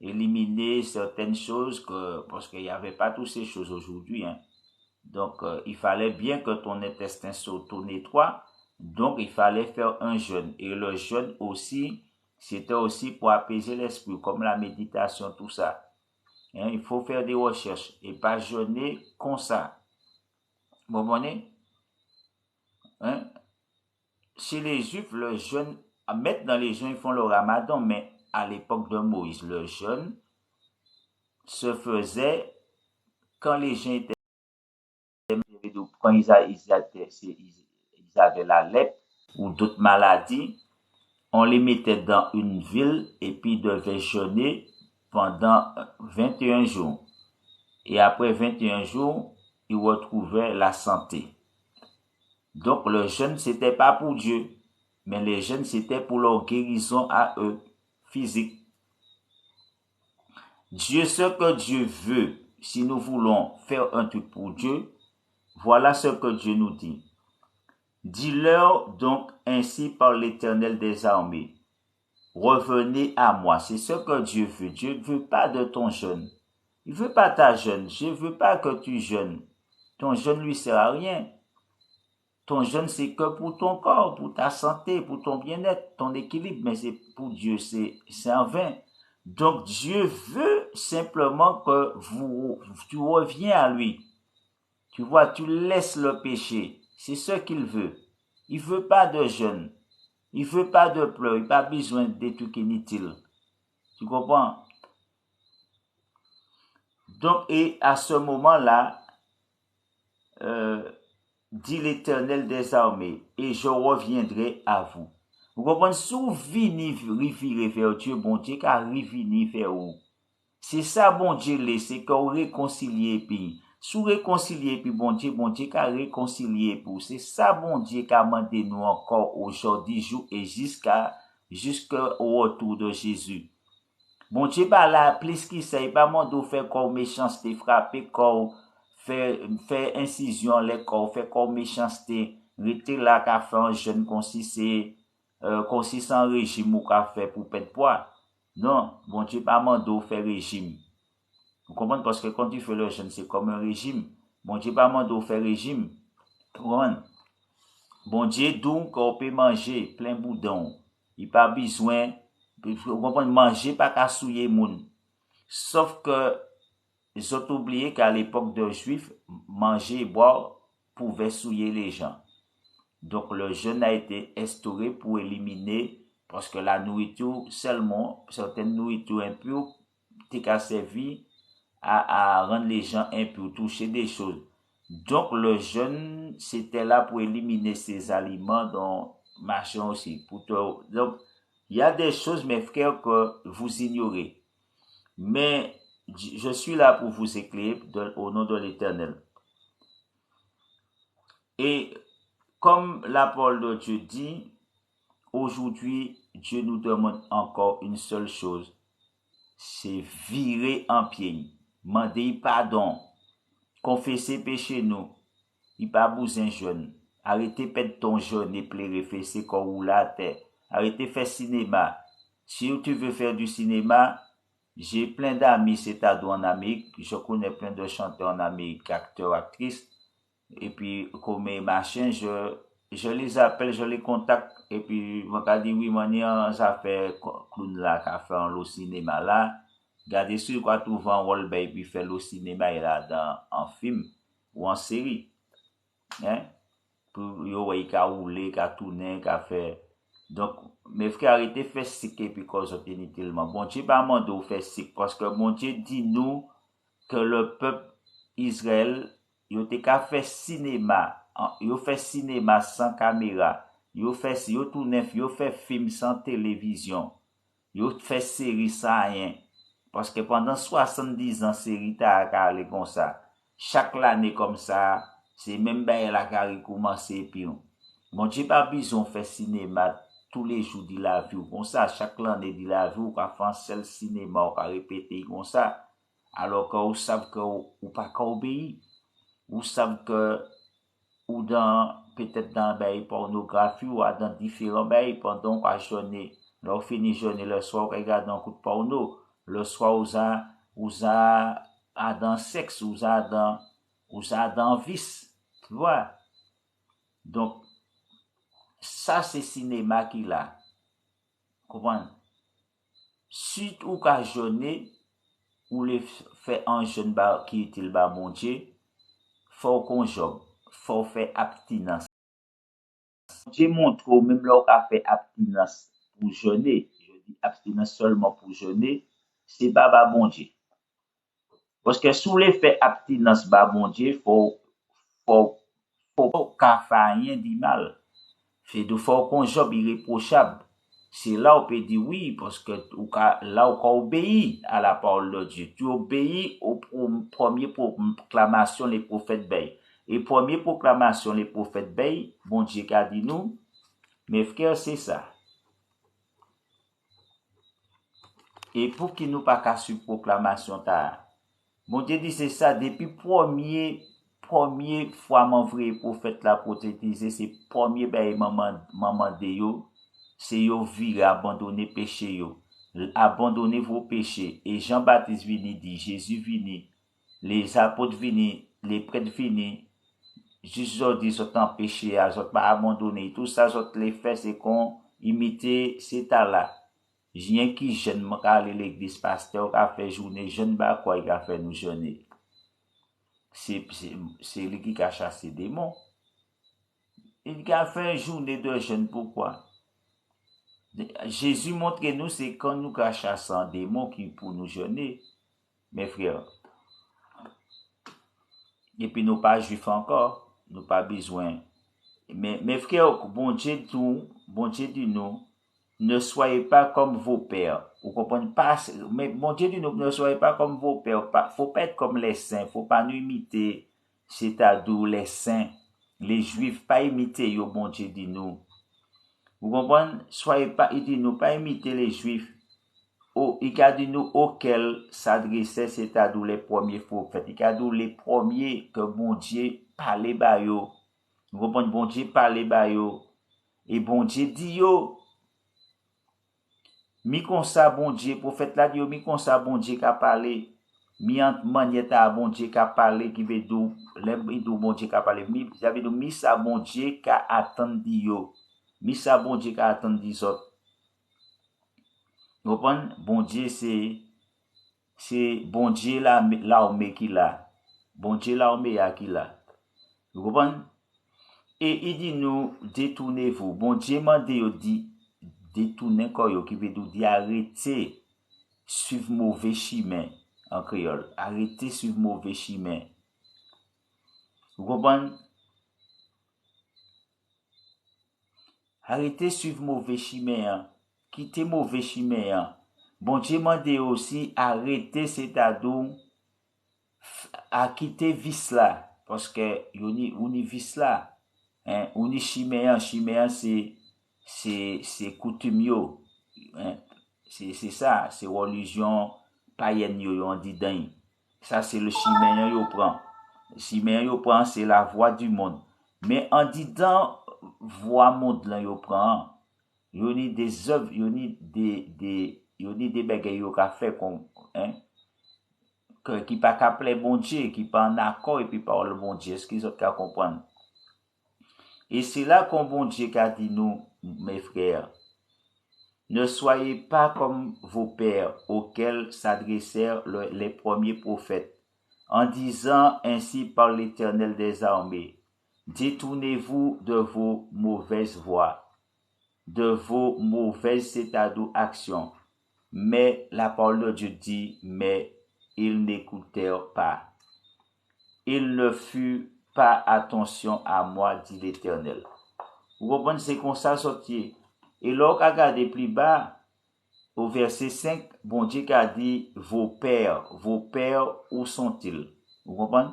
éliminer certaines choses parce qu'il n'y avait pas toutes ces choses aujourd'hui, hein. Donc, il fallait bien que ton intestin s'auto-nettoie, donc il fallait faire un jeûne. Et le jeûne aussi, c'était aussi pour apaiser l'esprit, comme la méditation, tout ça. Hein, il faut faire des recherches et pas jeûner comme ça. Vous comprenez? Hein? Chez les Juifs, le jeûne, maintenant les gens ils font le ramadan, mais à l'époque de Moïse, le jeûne se faisait quand les gens étaient, quand ils avaient la lèpre, ou d'autres maladies, on les mettait dans une ville et puis ils devaient jeûner pendant 21 jours. Et après 21 jours, ils retrouvaient la santé. Donc le jeûne, c'était pas pour Dieu, mais le jeûne, c'était pour leur guérison à eux, physique. Dieu, ce que Dieu veut, si nous voulons faire un truc pour Dieu, voilà ce que Dieu nous dit. Dis-leur donc ainsi par l'Éternel des armées, revenez à moi. C'est ce que Dieu veut. Dieu ne veut pas de ton jeûne. Il ne veut pas ta jeûne. Dieu ne veut pas que tu jeûnes. Ton jeûne lui sert à rien. Ton jeûne, c'est que pour ton corps, pour ta santé, pour ton bien-être, ton équilibre, mais c'est pour Dieu, c'est en vain. Donc Dieu veut simplement que tu reviens à lui. Tu vois, tu laisses le péché. C'est ce qu'il veut. Il veut pas de jeûne. Il veut pas de pleurs. Il n'a pas besoin de trucs inutiles. Tu comprends? Donc, et à ce moment-là, dit l'Éternel des armées, et je reviendrai à vous. Vous comprenez? Si vous venez vers Dieu, bon Dieu, car revenir vers vous. C'est ça, bon Dieu, c'est qu'on réconcilie puis. Sous réconcilier puis bon Dieu qu'a réconcilié pour. C'est ça, bon Dieu, qu'a demandé nous encore aujourd'hui, jour et jusqu'au retour de Jésus. Bon Dieu, pas là, plus qu'il sait, pas mandou faire comme méchanceté, frapper comme, faire incision, les corps, faire comme méchanceté, rester là, qu'a fait un jeune consisté en régime ou qu'a fait pour perdre poids. Non, bon Dieu, pas mandou faire régime. Vous comprenez? Parce que quand tu fais le jeûne, c'est comme un régime. Bon Dieu, pas mandou faire régime. Vous comprenez? Bon Dieu, donc, on peut manger plein boudon. Il pas besoin, vous comprenez, manger pas qu'à souiller moun. Sauf que, ils ont oublié qu'à l'époque des Juifs, manger et boire pouvait souiller les gens. Donc, le jeûne a été instauré pour éliminer, parce que la nourriture, seulement, certaines nourritures impures, t'es servi à rendre les gens impurs, toucher des choses. Donc, le jeûne, c'était là pour éliminer ces aliments dont machin aussi. Donc, il y a des choses, mes frères, que vous ignorez. Mais je suis là pour vous éclairer au nom de l'Éternel. Et comme la parole de Dieu dit, aujourd'hui, Dieu nous demande encore une seule chose, c'est virer en pied, demander pardon, confesser péché nous, il pas besoin jeune, arrêtez perdre ton jeûne et pleurer, faire qu'on roule à terre, arrêtez faire cinéma. Si tu veux faire du cinéma, j'ai plein d'amis, c'est à en Amérique, je connais plein de chanteurs en Amérique, acteurs, actrices, et puis comme machin, je les appelle, je les contacte, et puis moi je dis oui, moi ça fait clown là, qu'a fait le cinéma là, regardez sur quoi tu vas en rôle, et puis faire le cinéma là en film ou en série, hein, pour yo y ka rouler, ka tourner, ka faire. Donc mes frères, arrêtez faire sick et puis cause inutilement. Bon Dieu pas mandé faire sick parce que bon Dieu dit nous que le peuple Israël yo te ka fait cinéma, yo fait cinéma sans caméra, yo tourne, yo fait film sans télévision, yo fait série sans rien. Parce que pendant 70 ans, série ta aller comme ça. Chaque année comme ça, c'est même ben la carrière commencer puis bon Dieu pas besoin faire cinéma tous les jours de la vie comme ça, chaque année de la vie ou qu'a faire seul cinéma ou qu'a répéter comme ça. Alors que vous savez que ou pas qu'à obéir, vous savez que ou dans peut-être dans ben pornographie ou dans différents ben pendant qu'on journée, là fini journée le soir regarde un coup de porno, le soir vous a dans sexe, vous a dans vice, tu vois. Donc ça c'est cinéma qu'il a. Comment? Si ou ka journée ou les fait un jeune qui est il mon Dieu, faut qu'on job, faut faire abstinence. Dieu montre même là qu'on fait abstinence pour jeûner, je dis abstinence seulement pour jeûner, c'est pas bon Dieu. Parce que sous les fait abstinence bon Dieu, faut qu'à faire rien du mal. fait de faire un job irréprochable. C'est là où on peut dire oui, parce que là où on obéit à la parole de Dieu. Tu obéis aux premières proclamations les prophètes Bay. Et première proclamation les prophètes Bay, bon Dieu a dit nous, mes frères, c'est ça. Et pour qu'il nous pas qu'à suivre proclamation ta. Bon Dieu dit c'est ça depuis premier fois mon vrai prophète la prophétisé, c'est premier ben maman de yo, c'est yo vire abandonner péché yo. Abandonnez vos péchés. Et Jean-Baptiste vini dit, Jésus vini, les apôtres vini, les prêtres vini, juste aujourd'hui sont en péché, ils sont pas abandonné. Tout ça, sont les fait, c'est qu'on imite cet là. Rien qui jeune, moi, aller l'église, pasteur, a fait journée, jeune, bah, quoi, il a fait nous jeûner. C'est lui qui a chassé des démons. Il a fait une journée de jeûne, pourquoi? Jésus montre nous, c'est quand nous chassons un démon qui pour nous jeûner, mes frères. Et puis nous pas juifs encore, nous pas besoin. Mais mes frères, bon Dieu dit nous, ne soyez pas comme vos pères. Vous comprenez pas? Mais bon Dieu dit nous, ne soyez pas comme vos pères. Faut pas être comme les saints. Faut pas nous imiter. C'est-à-dire les saints. Les juifs, pas imiter, yo, bon Dieu dit nous. Vous comprenez? Soyez pas, il dit nous, pas imiter les juifs. Il a dit nous auxquels s'adressait, c'est-à-dire les premiers prophètes. Il a dit les premiers que bon Dieu parlait ba yo. Vous comprenez? Bon Dieu parlait ba yo. Et bon Dieu dit yo, mi kon sa bon Dieu, prophète là dit yo, mi kon sa bon Dieu qu'a parlé. Mi en manière ta bon Dieu qu'a parlé, qui veut dire, les bon Dieu qu'a parlé. Mi, ça veut dire, mi sa bon Dieu qu'a attendu yo. Mi sa bon Dieu qu'a attendu ça. Vous comprenez? Bon Dieu, c'est bon Dieu l'armée qui l'a. Bon Dieu l'armée qui l'a. Vous comprenez? Et il dit nous, détournez-vous. Bon Dieu m'a dit, détournez quoi, qui veut dire arrêtez, suivre mauvais chemin en créole. Arrêtez suivre mauvais chemin. Vous comprenez? Arrêtez suivre mauvais chemin. Quittez mauvais chemin. Bon Dieu m'a dit aussi, arrêtez c'est-à-dire à quitter vice là. Parce que on y vice là. Hein, on y chemin c'est coutume hein, c'est ça, c'est religion païenne yo on dit dedans. Ça c'est le chemin yo prend. Le chemin yo prend c'est la voie du monde. Mais en disant voie monde là yo prend, yo ni des œuvres, yo ni des bagages yo ka fait comme hein qui pas qu'appeler bon Dieu, qui pas en accord et puis par le bon Dieu, est-ce qu'ils ont qu'à comprendre? Et c'est là qu'on bon Dieu qu'a dit nous, mes frères, ne soyez pas comme vos pères auxquels s'adressèrent les premiers prophètes, en disant ainsi par l'Éternel des armées, détournez-vous de vos mauvaises voies, de vos mauvaises c'est-à-dire actions. Mais la parole de Dieu dit, mais ils n'écoutèrent pas. Il ne fut pas attention à moi, dit l'Éternel. Vous comprenez, c'est comme ça sorti. Et là, regardez plus bas, au verset 5, bon Dieu a dit, vos pères, où sont-ils? Vous comprenez?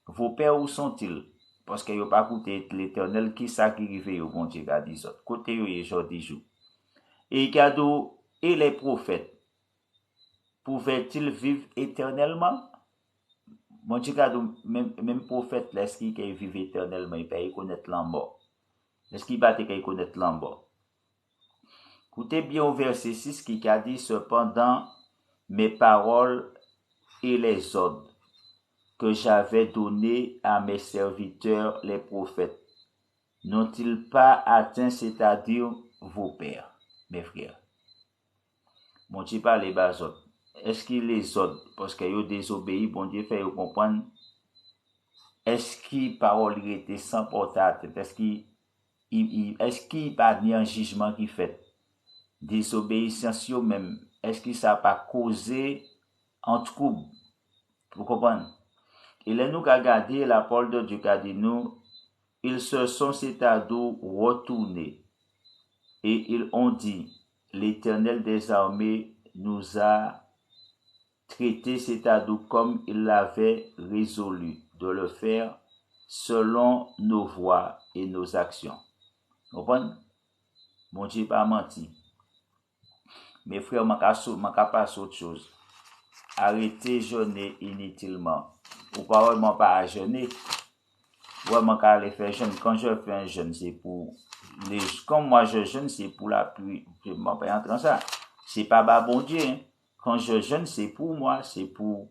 Vos pères, où sont-ils? Parce que vous n'avez pas écouté l'Éternel, qui ça qui arrive, bon Dieu a dit ça. Côté, il y a des jours. Et cadeau, et les prophètes, pouvaient-ils vivre éternellement? Bon Dieu a dit, même prophète, est-ce qu'il vivent éternellement, il peut connaître l'embord. Est-ce qu'il va connaître l'embord? Écoutez bien au verset 6 qui a dit, cependant, mes paroles et les ordres que j'avais donnés à mes serviteurs, les prophètes, n'ont-ils pas atteint, c'est-à-dire vos pères, mes frères? Bon Dieu parle les bas autres. Est-ce qu'il les ordre? Parce qu'ils ont désobéi, bon Dieu fait comprendre. Est-ce qu'il parole était sans porter à tête? Est-ce qu'il pas ni un jugement qui fait? Désobéissance même, est-ce que ça n'a pas causé un trouble? Vous comprenez? Et là, nous regardons la parole de Dieu qui a dit nous, ils se sont, c'est-à-dire, retournés et ils ont dit, l'Éternel des armées nous a traités, c'est-à-dire comme il l'avait résolu de le faire selon nos voies et nos actions. Vous comprenez? Mon Dieu pas menti. Mes frères, je passe autre chose. Arrêtez jeûner inutilement. Ou pas vraiment pas à jeûner. Vraiment qu'à aller faire jeûne. Quand je fais un jeûne, c'est pour les, comme moi je jeûne, c'est pour la pluie. Je m'en pas entrer dans ça. C'est pas bas bon Dieu. Hein. Quand je jeûne, c'est pour moi, c'est pour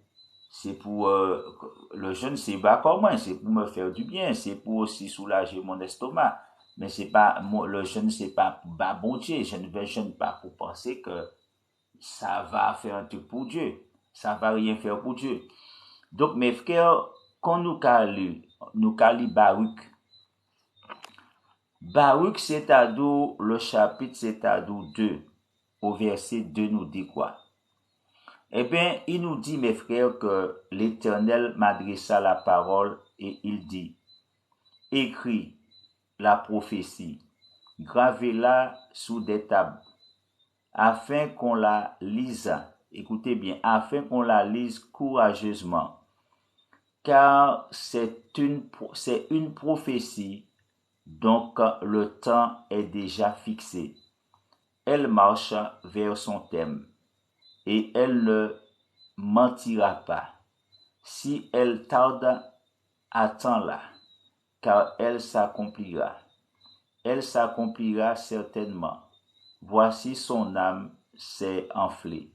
le jeûne, c'est pas comme moi, c'est pour me faire du bien, c'est pour aussi soulager mon estomac. Mais c'est pas, le jeûne, c'est pas bas bon Dieu. Je ne vais jeûne pas pour penser que ça va faire un truc pour Dieu. Ça va rien faire pour Dieu. Donc, mes frères, quand nous calons Baruch, Baruch, c'est-à-dire le chapitre, c'est-à-dire 2, au verset 2 nous dit quoi? Eh bien, il nous dit, mes frères, que l'Éternel m'adressa la parole et il dit, écris la prophétie, gravez-la sous des tables, afin qu'on la lise, écoutez bien, afin qu'on la lise courageusement, car c'est une prophétie, donc le temps est déjà fixé. Elle marche vers son thème et elle ne mentira pas. Si elle tarde, attends-la, car elle s'accomplira. Elle s'accomplira certainement. Voici son âme s'est enflée.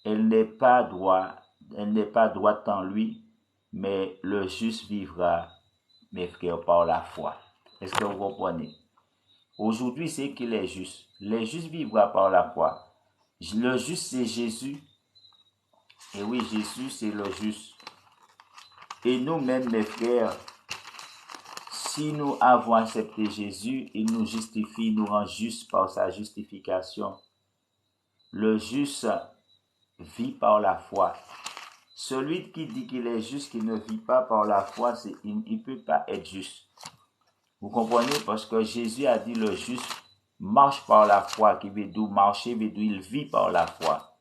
Elle n'est pas droite en lui, mais le juste vivra, mes frères, par la foi. Est-ce que vous comprenez? Aujourd'hui, c'est qu'il est juste. Le juste vivra par la foi. Le juste, c'est Jésus. Et oui, Jésus, c'est le juste. Et nous-mêmes, mes frères, si nous avons accepté Jésus, il nous justifie, nous rend justes par sa justification. Le juste vit par la foi. Celui qui dit qu'il est juste, qui ne vit pas par la foi, il ne peut pas être juste. Vous comprenez? Parce que Jésus a dit le juste marche par la foi, qui veut dire marcher, veut dire il vit par la foi.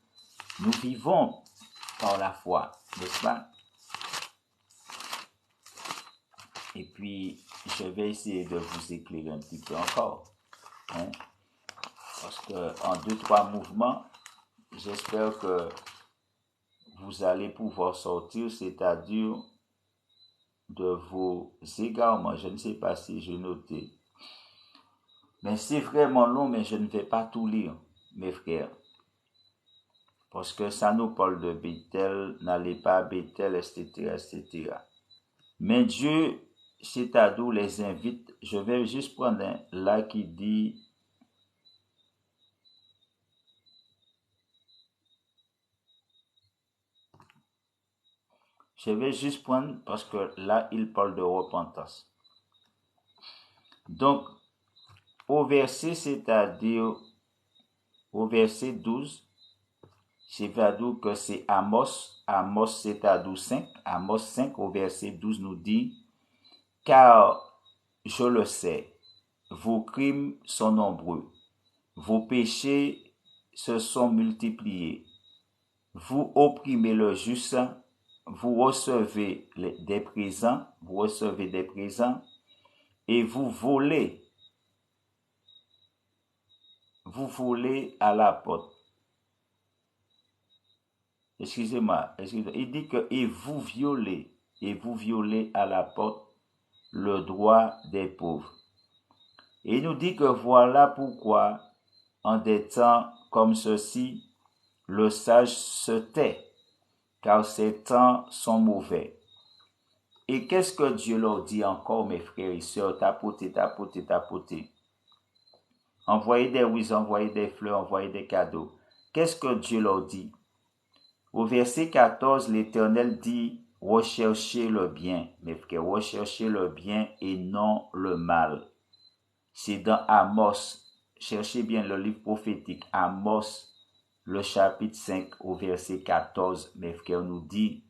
Nous vivons par la foi, n'est-ce pas? Et puis, je vais essayer de vous éclairer un petit peu encore. Hein? Parce que en 2-3 mouvements, j'espère que vous allez pouvoir sortir, c'est-à-dire de vos égarements. Je ne sais pas si j'ai noté. Mais c'est vraiment long, mais je ne vais pas tout lire, mes frères. Parce que ça nous parle de Bethel, n'allez pas à Bethel, etc., etc. Mais Dieu, c'est-à-dire les invite. Je vais juste prendre un là qui dit... Je vais juste prendre parce que là, il parle de repentance. Donc, au verset, c'est-à-dire au verset 12, c'est-à-dire que c'est Amos, c'est-à-dire 5, Amos 5 au verset 12 nous dit, « Car je le sais, vos crimes sont nombreux, vos péchés se sont multipliés, vous opprimez le juste, vous recevez des présents, et vous volez à la porte. Excusez-moi, il dit que et vous violez à la porte le droit des pauvres. Et il nous dit que voilà pourquoi en des temps comme ceux-ci, le sage se tait, car ces temps sont mauvais. Et qu'est-ce que Dieu leur dit encore, mes frères et sœurs, tapotez. Envoyez des oui, envoyez des fleurs, envoyez des cadeaux. Qu'est-ce que Dieu leur dit? Au verset 14, l'Éternel dit, recherchez le bien, mes frères, recherchez le bien et non le mal. C'est dans Amos, cherchez bien le livre prophétique, Amos, le chapitre 5, au verset 14, mes frères, nous dit,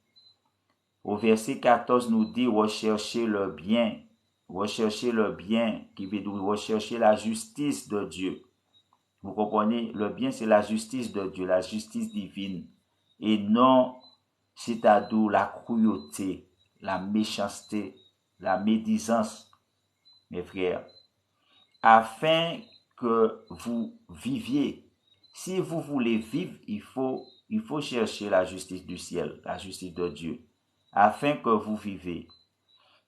au verset 14 nous dit, recherchez le bien, rechercher le bien, qui veut dire rechercher la justice de Dieu. Vous comprenez? Le bien, c'est la justice de Dieu, la justice divine. Et non, c'est-à-dire la cruauté, la méchanceté, la médisance, mes frères. Afin que vous viviez. Si vous voulez vivre, il faut chercher la justice du ciel, la justice de Dieu, afin que vous vivez.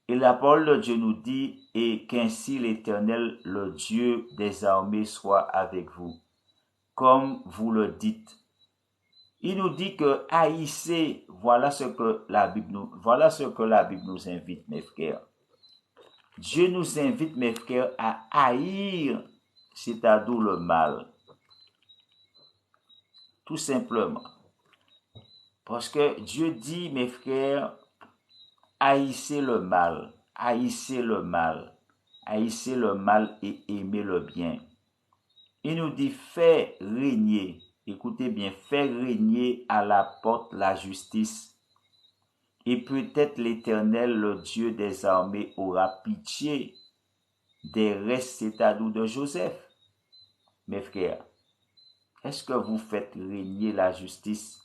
Et la parole de Dieu nous dit, et qu'ainsi l'Éternel, le Dieu des armées, soit avec vous, comme vous le dites. Il nous dit que haïssez, voilà ce que la Bible nous invite, mes frères. Dieu nous invite, mes frères, à haïr, c'est-à-dire le mal. Tout simplement. Parce que Dieu dit, mes frères, haïssez le mal, haïssez le mal, haïssez le mal et aimez le bien. Il nous dit, fais régner, écoutez bien, fais régner à la porte la justice. Et peut-être l'Éternel, le Dieu des armées, aura pitié des restes, c'est-à-dire de Joseph. Mes frères, est-ce que vous faites régner la justice?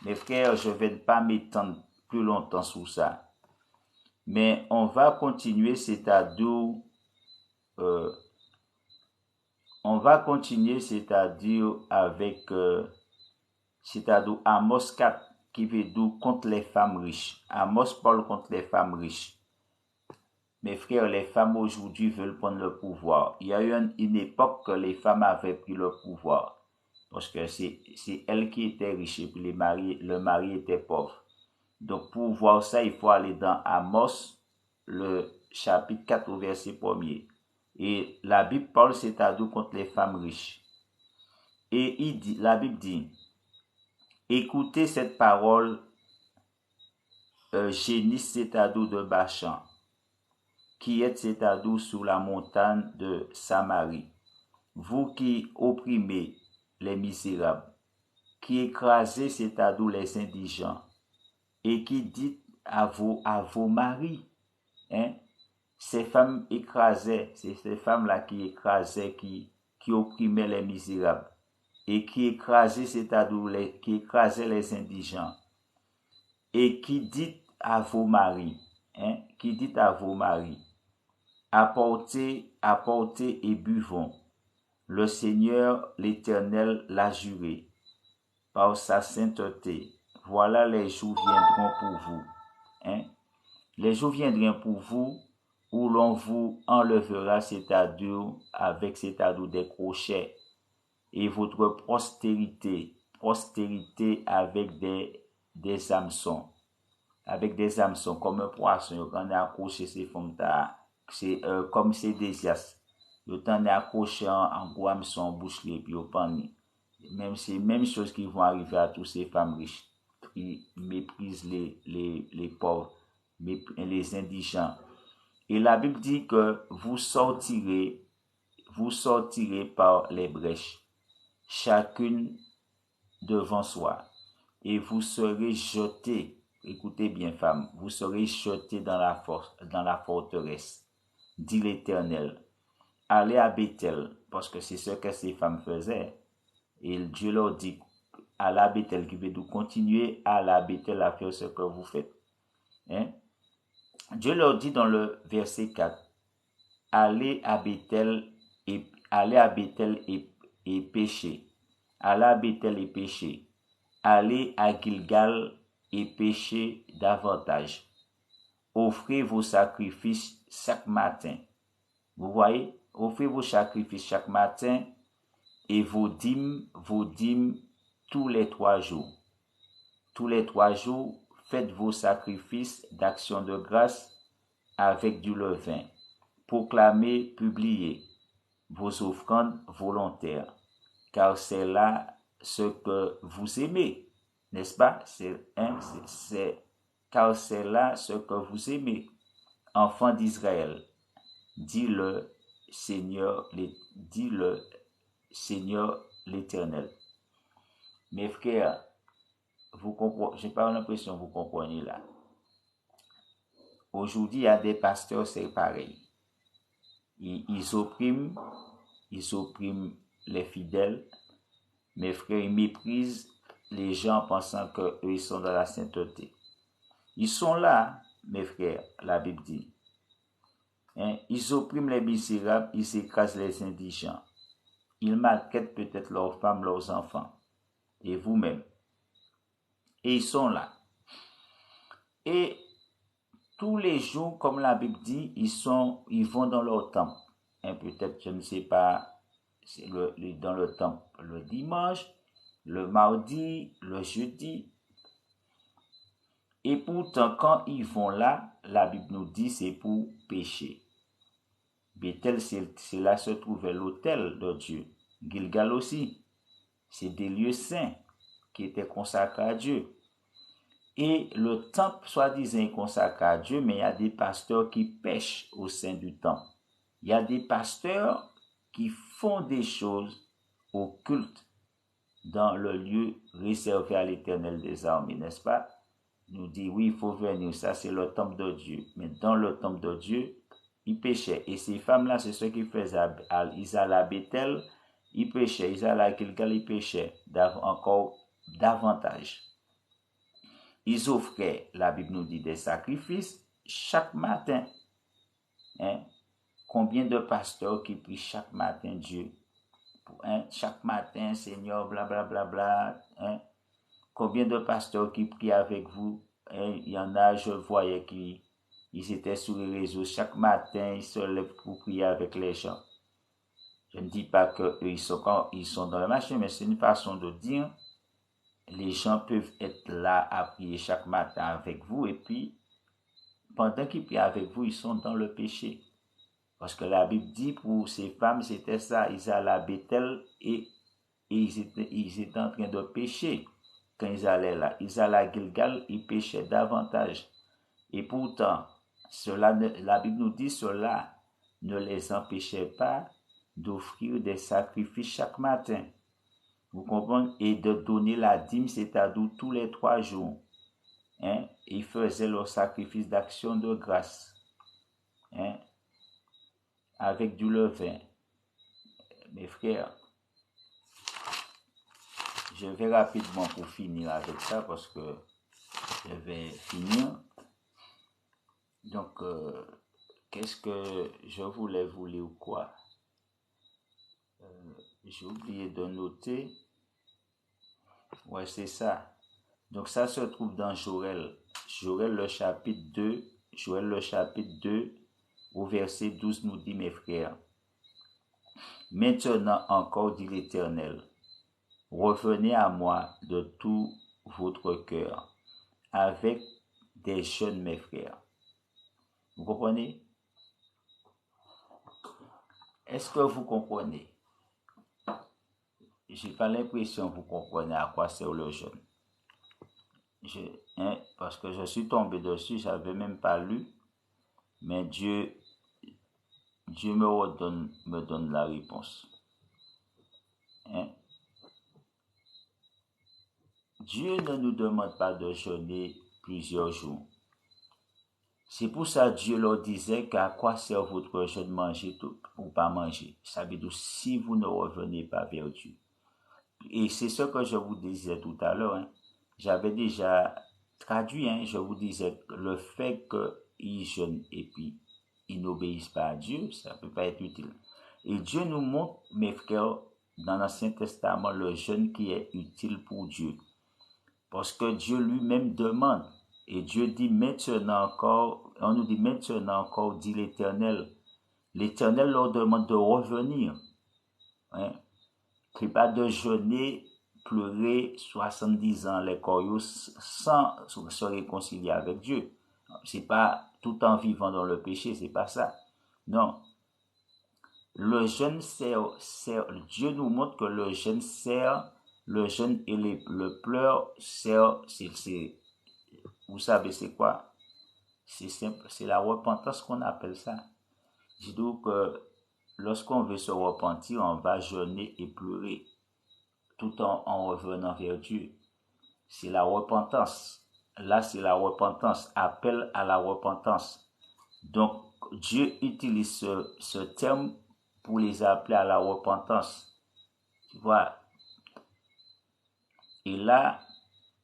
Mes frères, je ne vais pas m'étendre plus longtemps sur ça. Mais on va continuer, c'est-à-dire avec c'est-à-dire Amos 4 qui veut dire contre les femmes riches. Amos parle contre les femmes riches. Mes frères, les femmes aujourd'hui veulent prendre le pouvoir. Il y a eu une époque que les femmes avaient pris le pouvoir. Parce que c'est elles qui étaient riches et puis le mari était pauvre. Donc pour voir ça, il faut aller dans Amos, le chapitre 4 au verset 1er. Et la Bible parle, c'est-à-dire contre les femmes riches. Et la Bible dit, écoutez cette parole, génisse, c'est-à-dire de Bachan, qui êtes, c'est-à-dire sur la montagne de Samarie, vous qui opprimez les misérables, qui écrasez, c'est-à-dire les indigents, et qui dites à vos maris, hein, ces femmes écrasaient, c'est ces femmes-là qui écrasaient, qui opprimaient les misérables, et qui écrasaient, c'est-à-dire qui écrasaient les indigents, et qui dites à vos maris, hein, qui dites à vos maris, apportez et buvons. Le Seigneur l'Éternel l'a juré par sa sainteté. Voilà les jours viendront pour vous. Hein? Les jours viendront pour vous où l'on vous enlèvera, c'est-à-dire des crochets, et votre postérité avec des hameçons. Avec des hameçons, comme un poisson, quand on a accroché ces femmes, c'est comme c'est des as. Le temps accroché en gros hameçon bouche et puis au panier. Même c'est même chose qui vont arriver à toutes ces femmes riches. Ils méprisent les pauvres, les indigents. Et la Bible dit que vous sortirez par les brèches, chacune devant soi, et vous serez jetés. Écoutez bien, femmes, vous serez jetés dans la forteresse, dit l'Éternel. Allez à Bethel, parce que c'est ce que ces femmes faisaient. Et Dieu leur dit, allez à Bethel, qui veut dire continuer à aller à Bethel à faire ce que vous faites. Hein? Dieu leur dit dans le verset 4, allez à Bethel et péchez. Allez à Bethel et péchez. Allez à Gilgal et péchez davantage. Offrez vos sacrifices chaque matin. Vous voyez, offrez vos sacrifices chaque matin et vos dîmes tous les 3 jours. Tous les 3 jours, faites vos sacrifices d'action de grâce avec du levain. Proclamez, publiez vos offrandes volontaires, car c'est là ce que vous aimez, n'est-ce pas? Car c'est là ce que vous aimez, enfants d'Israël, dit le Seigneur l'Éternel. Mes frères, vous comprenez, j'ai pas l'impression que vous comprenez là. aujourd'hui, il y a des pasteurs, c'est pareil. Ils oppriment les fidèles. Mes frères, ils méprisent les gens pensant qu'eux, ils sont dans la sainteté. Ils sont là, mes frères, la Bible dit. Hein? Ils oppriment les misérables, ils écrasent les indigents. Ils maltraitent peut-être leurs femmes, leurs enfants, et vous-même. Et ils sont là. Et tous les jours, comme la Bible dit, ils vont dans leur temple. Hein, peut-être, je ne sais pas, c'est dans le temple le dimanche, le mardi, le jeudi. Et pourtant, quand ils vont là, la Bible nous dit c'est pour pécher. Bethel, c'est là se trouvait l'autel de Dieu. Gilgal aussi. C'est des lieux saints qui étaient consacrés à Dieu. Et le temple, soi-disant, est consacré à Dieu, mais il y a des pasteurs qui pêchent au sein du temple. Il y a des pasteurs qui font des choses occultes dans le lieu réservé à l'Éternel des armées, n'est-ce pas? Nous dit, oui, il faut venir, ça c'est le temple de Dieu. Mais dans le temple de Dieu, ils péchaient. Et ces femmes-là, c'est ce qu'ils faisaient. Ils allaient à Bethel, ils péchaient. Ils allaient à Gilgal, ils péchaient. Encore davantage. Ils offraient, la Bible nous dit, des sacrifices chaque matin. Hein? Combien de pasteurs qui prient chaque matin Dieu? Hein? Chaque matin, Seigneur, blablabla. Bla, bla, bla, hein? Combien de pasteurs qui prient avec vous? Hein? Il y en a, je voyais qu'ils étaient sur les réseaux. Chaque matin, ils se lèvent pour prier avec les gens. Je ne dis pas qu'eux, ils sont dans le marché, mais c'est une façon de dire. Les gens peuvent être là à prier chaque matin avec vous et puis, pendant qu'ils prient avec vous, ils sont dans le péché. Parce que la Bible dit pour ces femmes, c'était ça, ils allaient à Bethel et ils étaient en train de pécher quand ils allaient là. Ils allaient à Gilgal, ils péchaient davantage. Et pourtant, la Bible nous dit cela ne les empêchait pas d'offrir des sacrifices chaque matin. Vous comprenez? Et de donner la dîme, c'est-à-dire tous les 3 jours. Hein? Ils faisaient leur sacrifice d'action de grâce. Hein? Avec du levain. Mes frères, je vais rapidement pour finir avec ça parce que je vais finir. Donc, qu'est-ce que je voulais vous lire ou quoi? J'ai oublié de noter. Ouais, c'est ça. Donc, ça se trouve dans Joël. Joël le chapitre 2, au verset 12 nous dit, mes frères, maintenant encore, dit l'Éternel, revenez à moi de tout votre cœur, avec des jeunes, mes frères. Vous comprenez? Est-ce que vous comprenez? J'ai pas l'impression que vous comprenez à quoi sert le jeûne. Parce que je suis tombé dessus, j'avais même pas lu, mais Dieu me donne la réponse. Hein? Dieu ne nous demande pas de jeûner plusieurs jours. C'est pour ça que Dieu leur disait qu'à quoi sert votre jeûne, manger tout, ou pas manger. Ça veut dire si vous ne revenez pas vers Dieu. Et c'est ce que je vous disais tout à l'heure. Hein. J'avais déjà traduit, hein, je vous disais le fait qu'ils jeûnent et puis ils n'obéissent pas à Dieu, ça ne peut pas être utile. Et Dieu nous montre, mes frères, dans l'Ancien Testament, le jeûne qui est utile pour Dieu. Parce que Dieu lui-même demande. Et Dieu dit maintenant encore, on nous dit maintenant encore, dit l'Éternel. L'Éternel leur demande de revenir. Hein? C'est pas de jeûner, pleurer 70 ans les corps sans se réconcilier avec Dieu. C'est pas tout en vivant dans le péché, c'est pas ça. Non. Le jeûne sert, Dieu nous montre que le jeûne sert, le jeûne et le pleur sert, vous savez c'est quoi? C'est simple, c'est la repentance qu'on appelle ça. Je dis donc que lorsqu'on veut se repentir, on va jeûner et pleurer tout en revenant vers Dieu. C'est la repentance. Là, c'est la repentance, appel à la repentance. Donc, Dieu utilise ce terme pour les appeler à la repentance. Tu vois. Et là,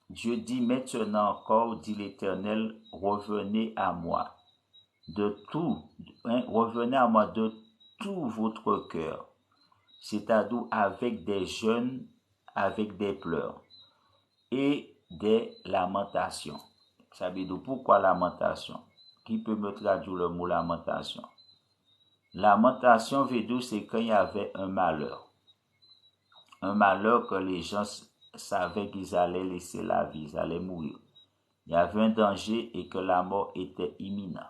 Dieu dit, maintenant encore, dit l'Éternel, revenez à moi de tout, revenez à moi de tout votre cœur, c'est-à-dire avec des jeûnes, avec des pleurs et des lamentations. Ça veut dire pourquoi lamentation? Qui peut me traduire le mot lamentation? Lamentation veut dire c'est quand il y avait un malheur que les gens savaient qu'ils allaient laisser la vie, ils allaient mourir. Il y avait un danger et que la mort était imminente.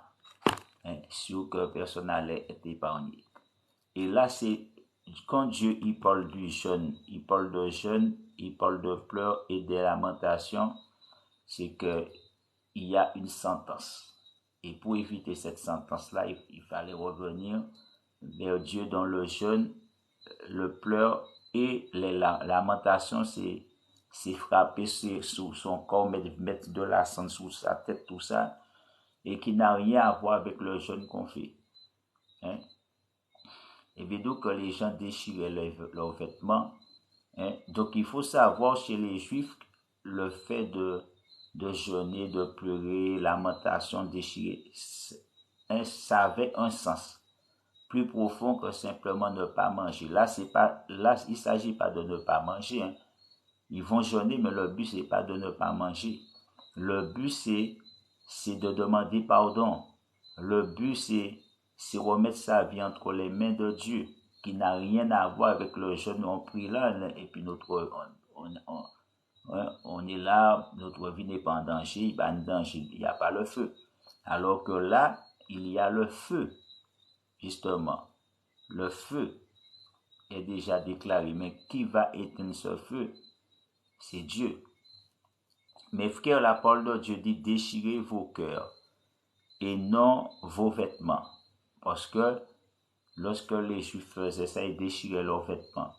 Sûr que personne n'allait être épargné. Et là, c'est quand Dieu il parle du jeûne, il parle de jeûne, il parle de pleurs et de lamentations, c'est que il y a une sentence. Et pour éviter cette sentence-là, il fallait revenir vers Dieu dans le jeûne, le pleur et les lamentations, c'est frapper sur son corps, mettre de la cendre sur sa tête, tout ça, et qui n'a rien à voir avec le jeûne qu'on fait. Hein? Et bien donc que les gens déchiraient leurs vêtements. Hein? Donc il faut savoir chez les Juifs le fait de jeûner, de pleurer, lamentation, déchirer, ça avait un sens plus profond que simplement ne pas manger. Là, il s'agit pas de ne pas manger. Hein. Ils vont jeûner, mais le but c'est pas de ne pas manger. Le but c'est de demander pardon. Le but c'est remettre sa vie entre les mains de Dieu, qui n'a rien à voir avec le jeûne. On prie là et puis on est là, notre vie n'est pas en danger, il n'y a pas le feu. Alors que là, il y a le feu, justement. Le feu est déjà déclaré, mais qui va éteindre ce feu? C'est Dieu. Mes frères, la parole de Dieu dit, déchirez vos cœurs et non vos vêtements. Parce que lorsque les Juifs faisaient ça, ils déchiraient leurs vêtements.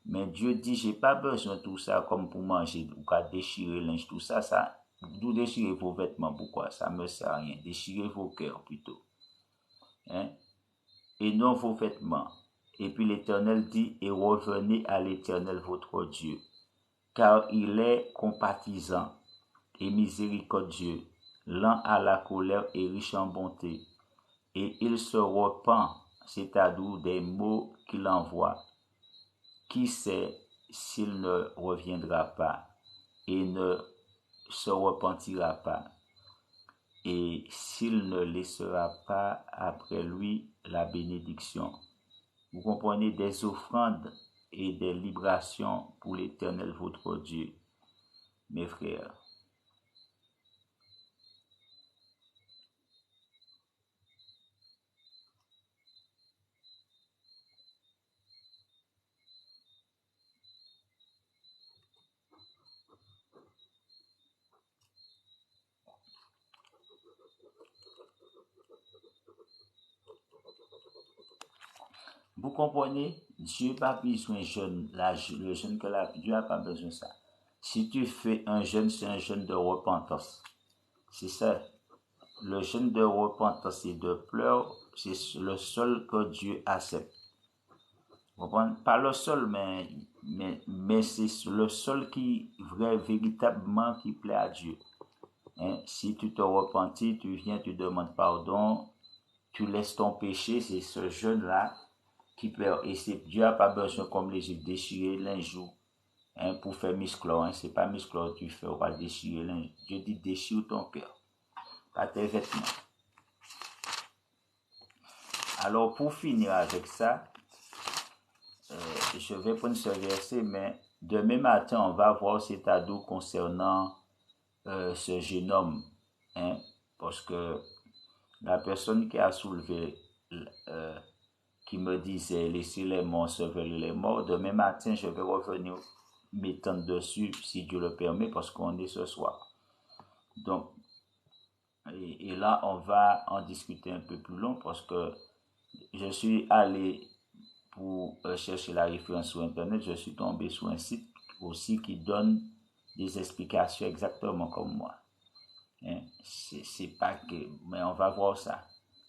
Mais Dieu dit, j'ai pas besoin de tout ça comme pour manger ou qu'à déchirer linge, tout ça, d'où déchirer vos vêtements, pourquoi? Ça me sert à rien. Déchirez vos cœurs plutôt. Hein? Et non vos vêtements. Et puis l'Éternel dit, et revenez à l'Éternel votre Dieu, car il est compatissant et miséricordieux, lent à la colère et riche en bonté, et il se repent, c'est-à-dire des mots qu'il envoie. Qui sait s'il ne reviendra pas et ne se repentira pas, et s'il ne laissera pas après lui la bénédiction. Vous comprenez, des offrandes et des libations pour l'Éternel votre Dieu, mes frères. Vous comprenez? Dieu n'a pas besoin de jeûne. Le jeûne que Dieu n'a pas besoin de ça. Si tu fais un jeûne, c'est un jeûne de repentance. C'est ça. Le jeûne de repentance et de pleurs, c'est le seul que Dieu accepte. Vous comprenez? Pas le seul, mais c'est le seul qui véritablement qui plaît à Dieu. Hein? Si tu te repentis, tu viens, tu demandes pardon, tu laisses ton péché, c'est ce jeûne-là qui plaît. Et Dieu n'a pas besoin comme les Juifs déchirer l'injou pour faire misclore. Hein? C'est pas misclore tu fais, on va déchirer l'injou. Dieu dit déchire ton cœur, pas tes vêtements. Alors pour finir avec ça, je vais prendre ce verset, mais demain matin, on va voir cet ado concernant ce jeune homme. Hein? Parce que la personne qui a soulevé, qui me disait laissez les morts ensevelir les morts, demain matin, je vais revenir m'étendre dessus, si Dieu le permet, parce qu'on est ce soir. Donc, et là, on va en discuter un peu plus long, parce que je suis allé pour chercher la référence sur Internet, je suis tombé sur un site aussi qui donne des explications exactement comme moi. Hein? C'est pas que, mais on va voir ça.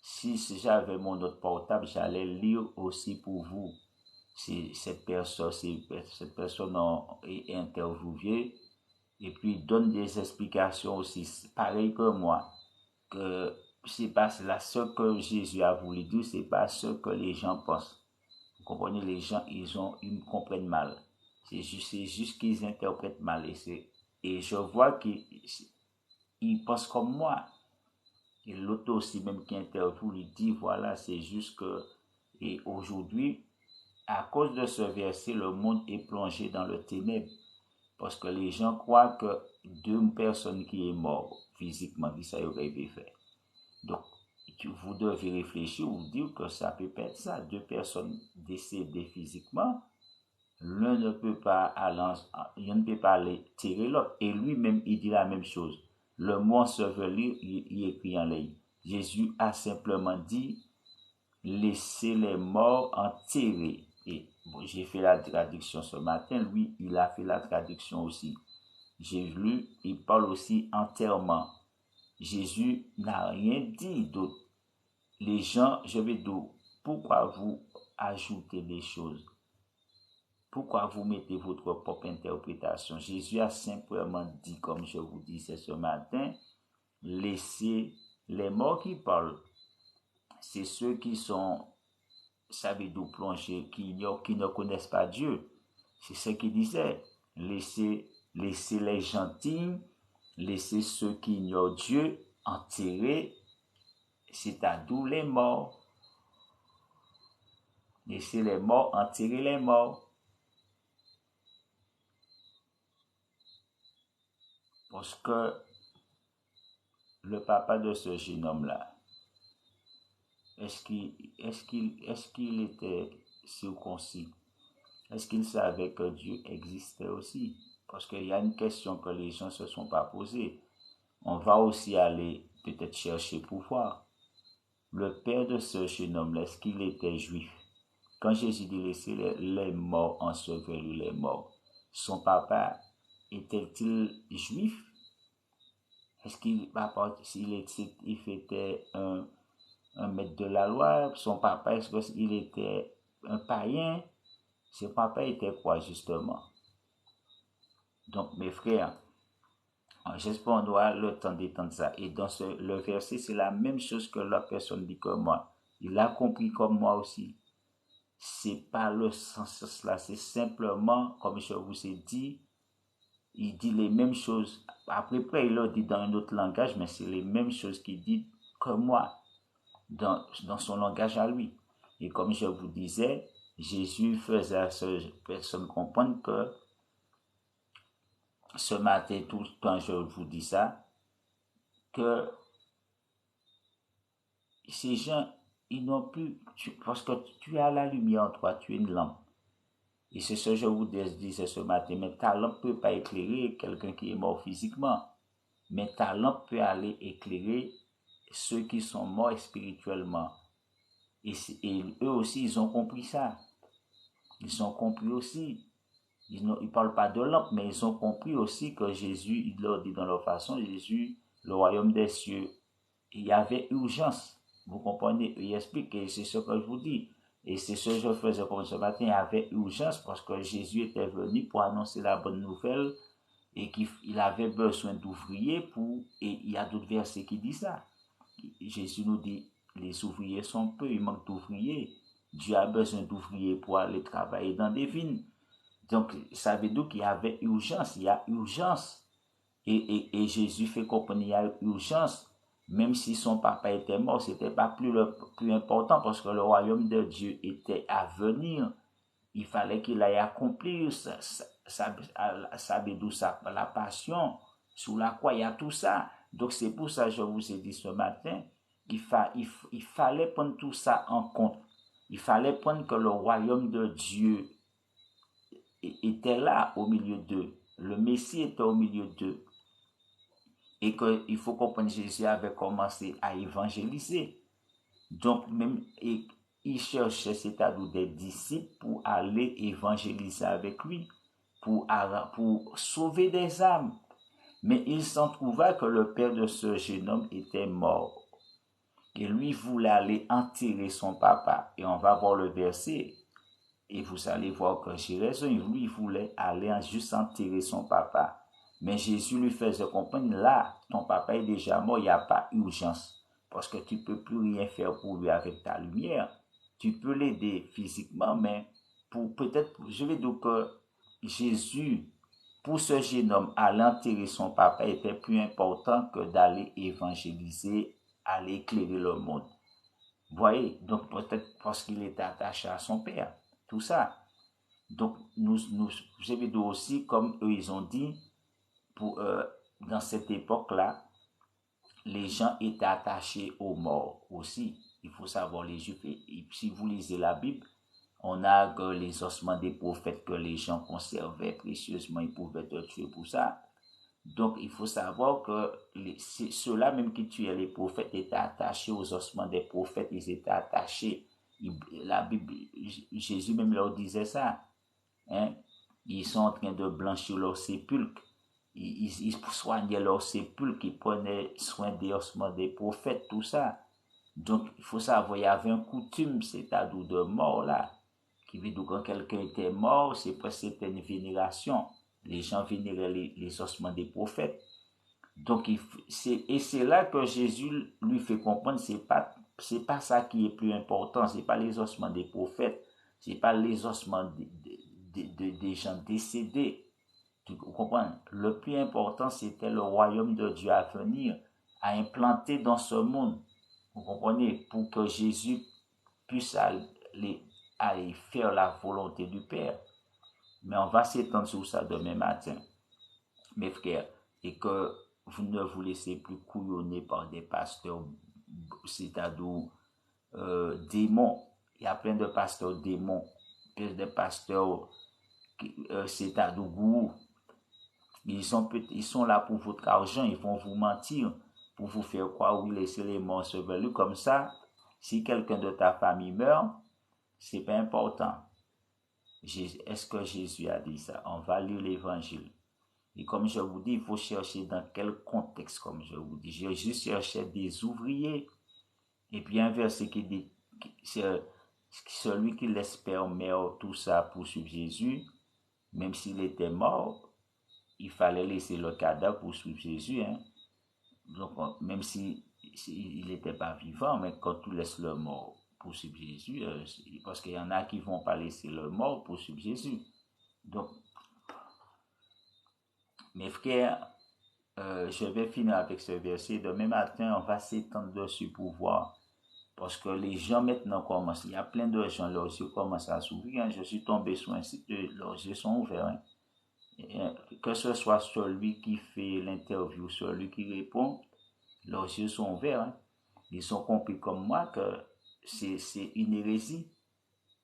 Si j'avais mon autre portable, j'allais lire aussi pour vous. Cette personne est interviewée et puis donne des explications aussi, pareil que moi, que c'est pas ce que Jésus a voulu dire, c'est pas ce que les gens pensent. Vous comprenez, les gens, ils me comprennent mal. C'est juste qu'ils interprètent mal et je vois qu'ils pensent comme moi. Et l'autre aussi, même qui interviewe, lui dit, voilà, c'est juste que, et aujourd'hui, à cause de ce verset, le monde est plongé dans le ténèbre. Parce que les gens croient que deux personnes qui est mort physiquement, ça aurait été fait. Donc, vous devez réfléchir ou dire que ça peut pas être ça. Deux personnes décédées physiquement, l'un ne peut pas aller tirer l'autre. Et lui-même, il dit la même chose. Le mot enseveli, il écrit en ligne. Jésus a simplement dit, laissez les morts enterrer. Et bon, j'ai fait la traduction ce matin. Lui, il a fait la traduction aussi. J'ai lu, il parle aussi enterrement. Jésus n'a rien dit d'autre. Les gens, je vais dire, pourquoi vous ajoutez des choses? Pourquoi vous mettez votre propre interprétation? Jésus a simplement dit, comme je vous disais ce matin, laissez les morts qui parlent. C'est ceux qui sont, savez d'où plonger, qui ne connaissent pas Dieu. C'est ce qu'il disait. Laissez les gentils, laissez ceux qui ignorent Dieu enterrer, c'est-à-dire les morts. Laissez les morts enterrer les morts. Parce que le papa de ce jeune homme-là, est-ce qu'il était circoncis? Est-ce qu'il savait que Dieu existait aussi? Parce qu'il y a une question que les gens ne se sont pas posées. On va aussi aller peut-être chercher pour voir. Le père de ce jeune homme, est-ce qu'il était juif? Quand Jésus dit laisser les morts ensevelir les morts, son papa était-il juif? Est-ce qu'il était un maître de la loi? Son papa, est-ce qu'il était un païen? Son papa était quoi justement? Donc mes frères, j'espère qu'on doit le temps d'étendre ça. Et dans le verset, c'est la même chose que la personne dit que moi. Il a compris comme moi aussi. C'est pas le sens là, c'est simplement, comme je vous ai dit, il dit les mêmes choses. Après, il le dit dans un autre langage, mais c'est les mêmes choses qu'il dit que moi, dans son langage à lui. Et comme je vous disais, Jésus faisait à cette personne comprendre que ce matin, tout quand je vous dis ça, que ces gens, ils n'ont plus, parce que tu as la lumière en toi, tu es une lampe. Et c'est ce que je vous disais ce matin, mais ta lampe peut pas éclairer quelqu'un qui est mort physiquement, mais ta lampe peut aller éclairer ceux qui sont morts spirituellement. Et eux aussi, ils ont compris ça. Ils ont compris aussi. Ils parlent pas de lampe, mais ils ont compris aussi que Jésus, il leur dit dans leur façon, Jésus, le royaume des cieux, il y avait urgence. Vous comprenez? Il explique, et c'est ce que je vous dis. Et c'est ce que je faisais comme ce matin, il y avait urgence parce que Jésus était venu pour annoncer la bonne nouvelle et qu'il avait besoin d'ouvriers et il y a d'autres versets qui disent ça. Jésus nous dit, les ouvriers sont peu, il manque d'ouvriers. Dieu a besoin d'ouvriers pour aller travailler dans des vignes. Donc, ça veut dire qu'il y avait urgence, il y a urgence. Et Jésus fait comprendre qu'il y a urgence. Même si son papa était mort, c'était pas plus important parce que le royaume de Dieu était à venir. Il fallait qu'il aille accomplir la passion sous la croix, il y a tout ça. Donc c'est pour ça que je vous ai dit ce matin, il fallait prendre tout ça en compte. Il fallait prendre que le royaume de Dieu était là au milieu d'eux. Le Messie était au milieu d'eux. Et qu'il faut comprendre que Jésus avait commencé à évangéliser. Donc, il cherchait, c'est-à-dire des disciples pour aller évangéliser avec lui, pour sauver des âmes. Mais il s'en trouva que le père de ce jeune homme était mort. Et lui voulait aller enterrer son papa. Et on va voir le verset. Et vous allez voir que j'ai raison. Lui, il voulait aller juste enterrer son papa. Mais Jésus lui faisait comprendre, là, ton papa est déjà mort, il n'y a pas urgence. Parce que tu ne peux plus rien faire pour lui avec ta lumière. Tu peux l'aider physiquement, mais je vais dire que Jésus, pour ce jeune homme, aller enterrer son papa était plus important que d'aller évangéliser, aller éclairer le monde. Vous voyez, donc peut-être parce qu'il était attaché à son père, tout ça. Donc, je vais dire aussi, comme eux, ils ont dit, dans cette époque-là, les gens étaient attachés aux morts aussi. Il faut savoir, les Juifs, et si vous lisez la Bible, on a que les ossements des prophètes que les gens conservaient précieusement, ils pouvaient être tués pour ça. Donc, il faut savoir que ceux-là même qui tuaient les prophètes étaient attachés aux ossements des prophètes, ils étaient attachés. La Bible, Jésus même leur disait ça. Hein? Ils sont en train de blanchir leur sépulcre. Ils soignaient leur sépulcre, ils prenaient soin des ossements des prophètes, tout ça. Donc, il faut savoir, il y avait une coutume, c'est-à-dire de mort là, qui veut dire que quand quelqu'un était mort, c'était une vénération. Les gens vénéraient les ossements des prophètes. Donc, c'est là que Jésus lui fait comprendre, c'est pas ça qui est plus important, c'est pas les ossements des prophètes, c'est pas les ossements des gens décédés. Tu comprends? Le plus important, c'était le royaume de Dieu à venir, à implanter dans ce monde. Vous comprenez? Pour que Jésus puisse aller faire la volonté du Père. Mais on va s'étendre sur ça demain matin, mes frères, et que vous ne vous laissez plus couillonner par des pasteurs, c'est-à-dire démons. Il y a plein de pasteurs démons, plein de pasteurs, c'est-à-dire gourous. Ils sont là pour votre argent, ils vont vous mentir, pour vous faire croire, oui, laissez les morts ensevelis comme ça. Si quelqu'un de ta famille meurt, c'est pas important. Est-ce que Jésus a dit ça? On va lire l'évangile. Et comme je vous dis, il faut chercher dans quel contexte, comme je vous dis. Jésus cherchait des ouvriers. Et puis un verset qui dit, celui qui l'espère meurt, tout ça pour suivre Jésus, même s'il était mort, il fallait laisser le cadavre pour suivre Jésus. Hein. Donc, même s'il n'était pas vivant, mais quand tu laisses le mort pour suivre Jésus, parce qu'il y en a qui ne vont pas laisser le mort pour suivre Jésus. Donc, mes frères, je vais finir avec ce verset. Demain matin, on va s'étendre dessus pour voir. Parce que les gens maintenant commencent, il y a plein de gens, leurs yeux commencent à s'ouvrir. Hein. Je suis tombé sur un site, leurs yeux sont ouverts. Hein. Que ce soit celui qui fait l'interview, celui qui répond, leurs yeux sont ouverts. Hein. Ils ont compris comme moi que c'est une hérésie.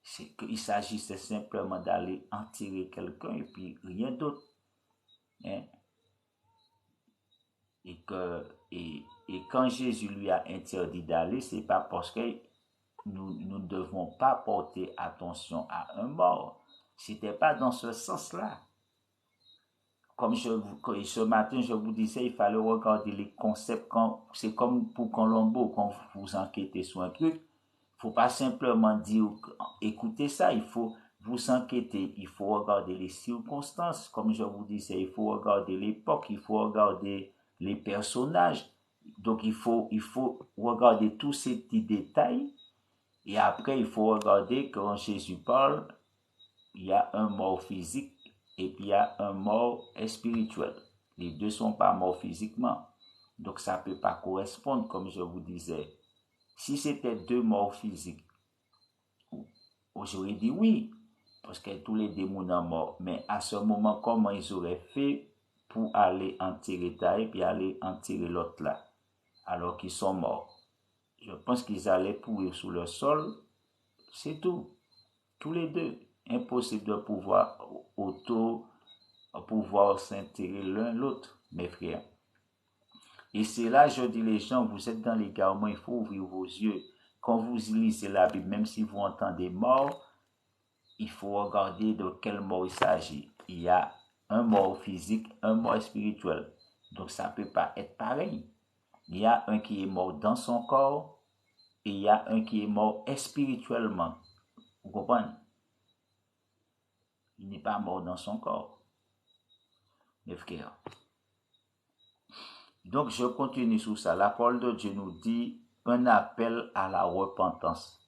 C'est qu'il s'agissait simplement d'aller enterrer quelqu'un et puis rien d'autre. Hein. Et quand Jésus lui a interdit d'aller, c'est pas parce que nous ne devons pas porter attention à un mort. C'était pas dans ce sens-là. Comme ce matin, je vous disais, il fallait regarder les concepts. C'est comme pour Colombo, quand vous enquêtez sur un truc, il faut pas simplement dire, écoutez ça, il faut vous enquêter, il faut regarder les circonstances. Comme je vous disais, il faut regarder l'époque, il faut regarder les personnages. Donc, il faut regarder tous ces petits détails. Et après, il faut regarder quand Jésus parle, il y a un mort physique et puis il y a un mort spirituel. Les deux sont pas morts physiquement. Donc, ça peut pas correspondre, comme je vous disais. Si c'était deux morts physiques, j'aurais dit oui, parce que tous les démons sont morts. Mais à ce moment, comment ils auraient fait pour aller enterrer ta et puis aller enterrer l'autre là, alors qu'ils sont morts? Je pense qu'ils allaient pourrir sous le sol, c'est tout. Tous les deux. Impossible de pouvoir s'enterrer l'un l'autre, mes frères. Et c'est là, je dis les gens, vous êtes dans l'égarement, il faut ouvrir vos yeux. Quand vous lisez la Bible, même si vous entendez mort, il faut regarder de quel mort il s'agit. Il y a un mort physique, un mort spirituel. Donc ça ne peut pas être pareil. Il y a un qui est mort dans son corps et il y a un qui est mort spirituellement. Vous comprenez? Il n'est pas mort dans son corps, mes frères. Donc, je continue sur ça. La parole de Dieu nous dit un appel à la repentance.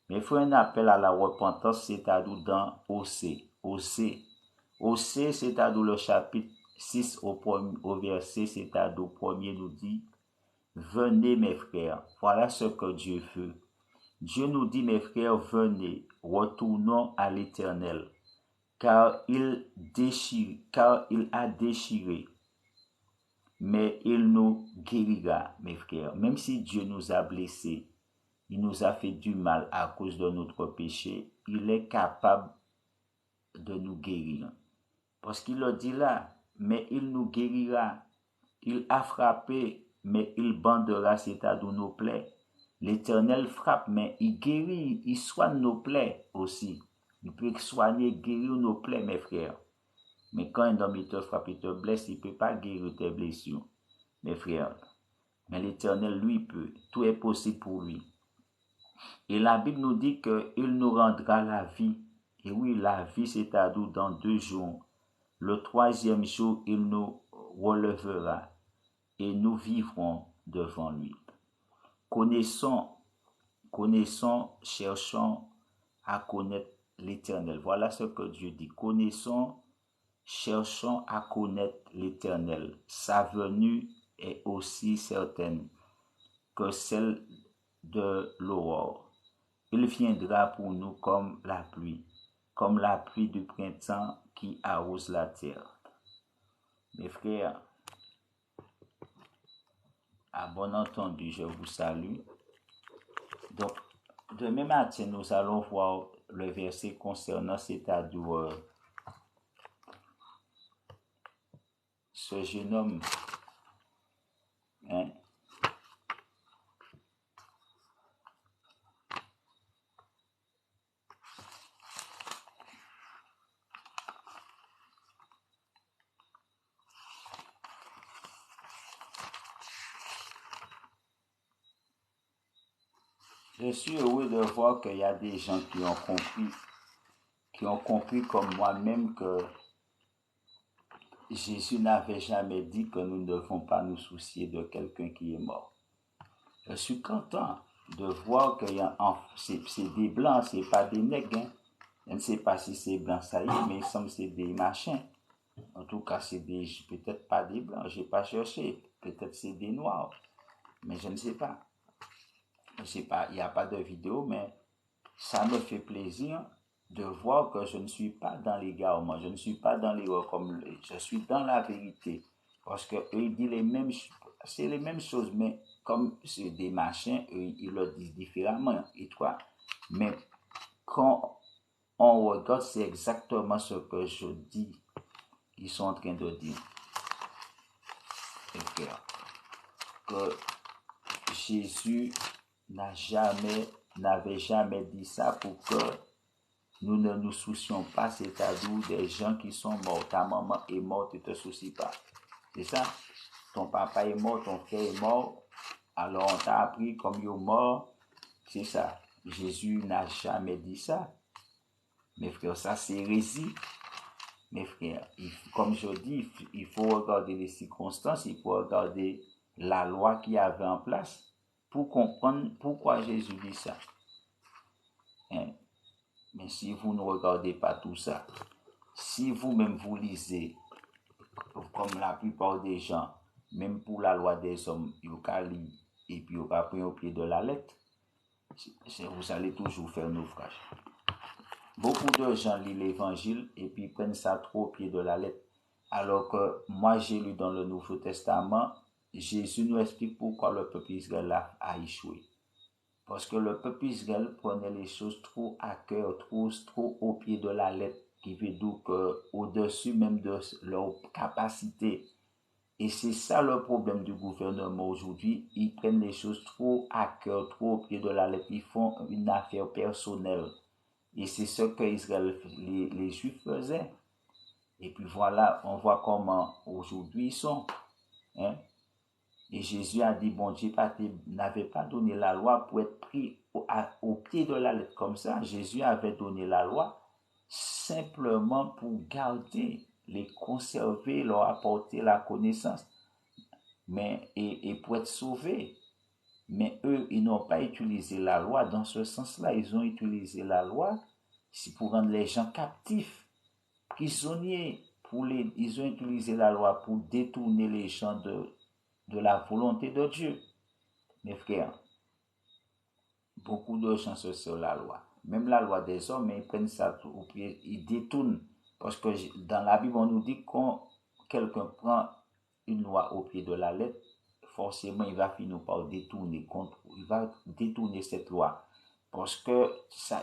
Mais il faut un appel à la repentance, c'est-à-dire dans Osée. Osée, c'est-à-dire le chapitre 6 au verset, c'est-à-dire au premier nous dit, venez mes frères, voilà ce que Dieu veut. Dieu nous dit, mes frères, venez, retournons à l'Éternel, car il a déchiré, mais il nous guérira, mes frères. Même si Dieu nous a blessés, il nous a fait du mal à cause de notre péché, il est capable de nous guérir. Parce qu'il le dit là, mais il nous guérira. Il a frappé, mais il bandera, c'est-à-dire nos plaies. L'Éternel frappe, mais il guérit, il soigne nos plaies aussi. Il peut soigner, guérir nos plaies, mes frères. Mais quand un homme te frappe, il te blesse, il ne peut pas guérir tes blessures, mes frères. Mais l'Éternel, lui, peut. Tout est possible pour lui. Et la Bible nous dit qu'il nous rendra la vie. Et oui, la vie, c'est-à-dire dans 2 jours. Le 3e jour, il nous relèvera et nous vivrons devant lui. Connaissons, cherchons à connaître l'Éternel. Voilà ce que Dieu dit. Connaissons, cherchons à connaître l'Éternel. Sa venue est aussi certaine que celle de l'aurore. Il viendra pour nous comme la pluie du printemps qui arrose la terre. Mes frères, à bon entendu, je vous salue. Donc, demain matin, nous allons voir le verset concernant c'est-à-dire ce jeune homme. Hein? Je suis heureux de voir qu'il y a des gens qui ont compris comme moi-même que Jésus n'avait jamais dit que nous ne devons pas nous soucier de quelqu'un qui est mort. Je suis content de voir que c'est des blancs, c'est pas des nègres. Hein. Je ne sais pas si c'est blanc, ça y est, mais il semble que c'est des machins. En tout cas, c'est peut-être pas des blancs, j'ai pas cherché. Peut-être c'est des noirs, mais je ne sais pas. Je ne sais pas, il n'y a pas de vidéo, mais ça me fait plaisir de voir que je ne suis pas dans l'égarement, je ne suis pas dans l'erreur comme je suis dans la vérité. Parce que eux, ils disent c'est les mêmes choses, mais comme c'est des machins, eux, ils le disent différemment, et toi. Mais quand on regarde, c'est exactement ce que je dis, ils sont en train de dire. Que Jésus n'avait jamais dit ça pour que nous ne nous soucions pas, c'est-à-dire des gens qui sont morts. Ta maman est morte, tu ne te soucies pas. C'est ça. Ton papa est mort, ton frère est mort. Alors on t'a appris comme il est mort. C'est ça. Jésus n'a jamais dit ça. Mes frères, ça c'est hérésie. Mes frères, comme je dis, il faut regarder les circonstances, il faut regarder la loi qu'il y avait en place pour comprendre pourquoi Jésus dit ça. Hein? Mais si vous ne regardez pas tout ça, si vous-même vous lisez, comme la plupart des gens, même pour la loi des hommes, vous lisez et puis vous pris au pied de la lettre, vous allez toujours faire naufrage. Beaucoup de gens lisent l'évangile et puis prennent ça trop au pied de la lettre. Alors que moi, j'ai lu dans le Nouveau Testament, Jésus nous explique pourquoi le peuple Israël a échoué. Parce que le peuple Israël prenait les choses trop à cœur, trop au pied de la lettre, qui veut dire qu'au-dessus même de leur capacité. Et c'est ça le problème du gouvernement aujourd'hui. Ils prennent les choses trop à cœur, trop au pied de la lettre. Ils font une affaire personnelle. Et c'est ce que Israël, les Juifs faisaient. Et puis voilà, on voit comment aujourd'hui ils sont. Hein? Et Jésus a dit, bon Dieu n'avait pas donné la loi pour être pris au pied de la lettre comme ça. Jésus avait donné la loi simplement pour garder, les conserver, leur apporter la connaissance, mais et pour être sauvés. Mais eux, ils n'ont pas utilisé la loi dans ce sens-là. Ils ont utilisé la loi pour rendre les gens captifs, prisonniers. Ils ont utilisé la loi pour détourner les gens de la volonté de Dieu. Mes frères, beaucoup de gens se servent la loi. Même la loi des hommes, ils prennent ça au pied, ils détournent. Parce que dans la Bible, on nous dit quand quelqu'un prend une loi au pied de la lettre, forcément, il va finir par il va détourner cette loi. Parce que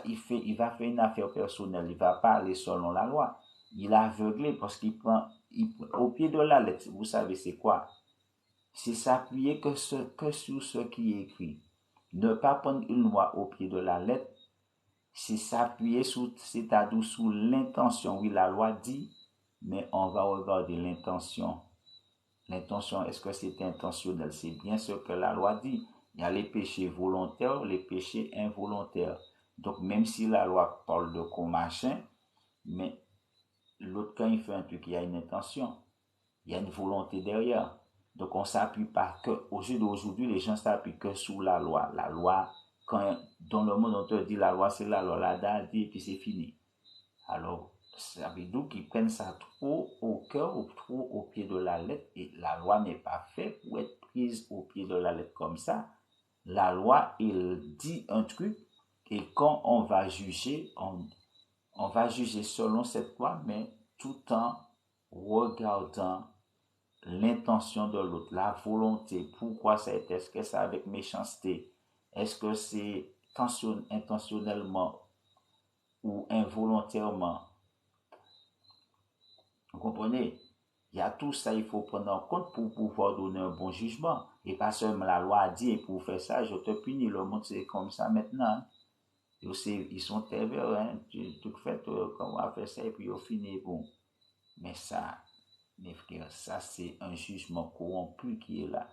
il va faire une affaire personnelle, il va pas aller selon la loi. Il est aveuglé parce qu'il prend au pied de la lettre. Vous savez c'est quoi? C'est s'appuyer que sur ce qui est écrit. Ne pas prendre une loi au pied de la lettre, c'est s'appuyer c'est-à-dire sous l'intention. Oui, la loi dit, mais on va regarder l'intention. L'intention, est-ce que c'est intentionnel? C'est bien ce que la loi dit. Il y a les péchés volontaires, les péchés involontaires. Donc, même si la loi parle de machin, mais l'autre, quand il fait un truc, il y a une intention. Il y a une volonté derrière. Donc, on s'appuie pas que, au jour d'aujourd'hui, les gens s'appuient que sous la loi. La loi, dans le monde, on te dit la loi, c'est la loi, la date dit, et puis c'est fini. Alors, ça veut dire qu'ils prennent ça trop au cœur ou trop au pied de la lettre, et la loi n'est pas faite pour être prise au pied de la lettre comme ça. La loi, il dit un truc, et quand on va juger, on va juger selon cette loi, mais tout en regardant l'intention de l'autre, la volonté, pourquoi ça est, est-ce que c'est avec méchanceté, est-ce que c'est intentionnellement ou involontairement. Vous comprenez? Il y a tout ça, il faut prendre en compte pour pouvoir donner un bon jugement. Et pas seulement la loi a dit, et pour faire ça, je te punis. Le monde, c'est comme ça maintenant. Ils sont sévères, hein. Tu fais, comment on va faire ça, et puis au final, bon. Mais ça, mes frères, ça c'est un jugement corrompu qui est là.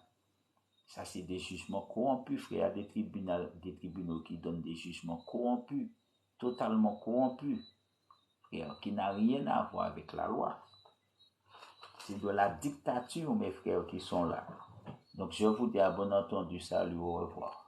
Ça c'est des jugements corrompus, frère. Il y a des tribunaux qui donnent des jugements corrompus, totalement corrompus, frère, qui n'a rien à voir avec la loi. C'est de la dictature, mes frères, qui sont là. Donc je vous dis à bon entendu, salut, au revoir.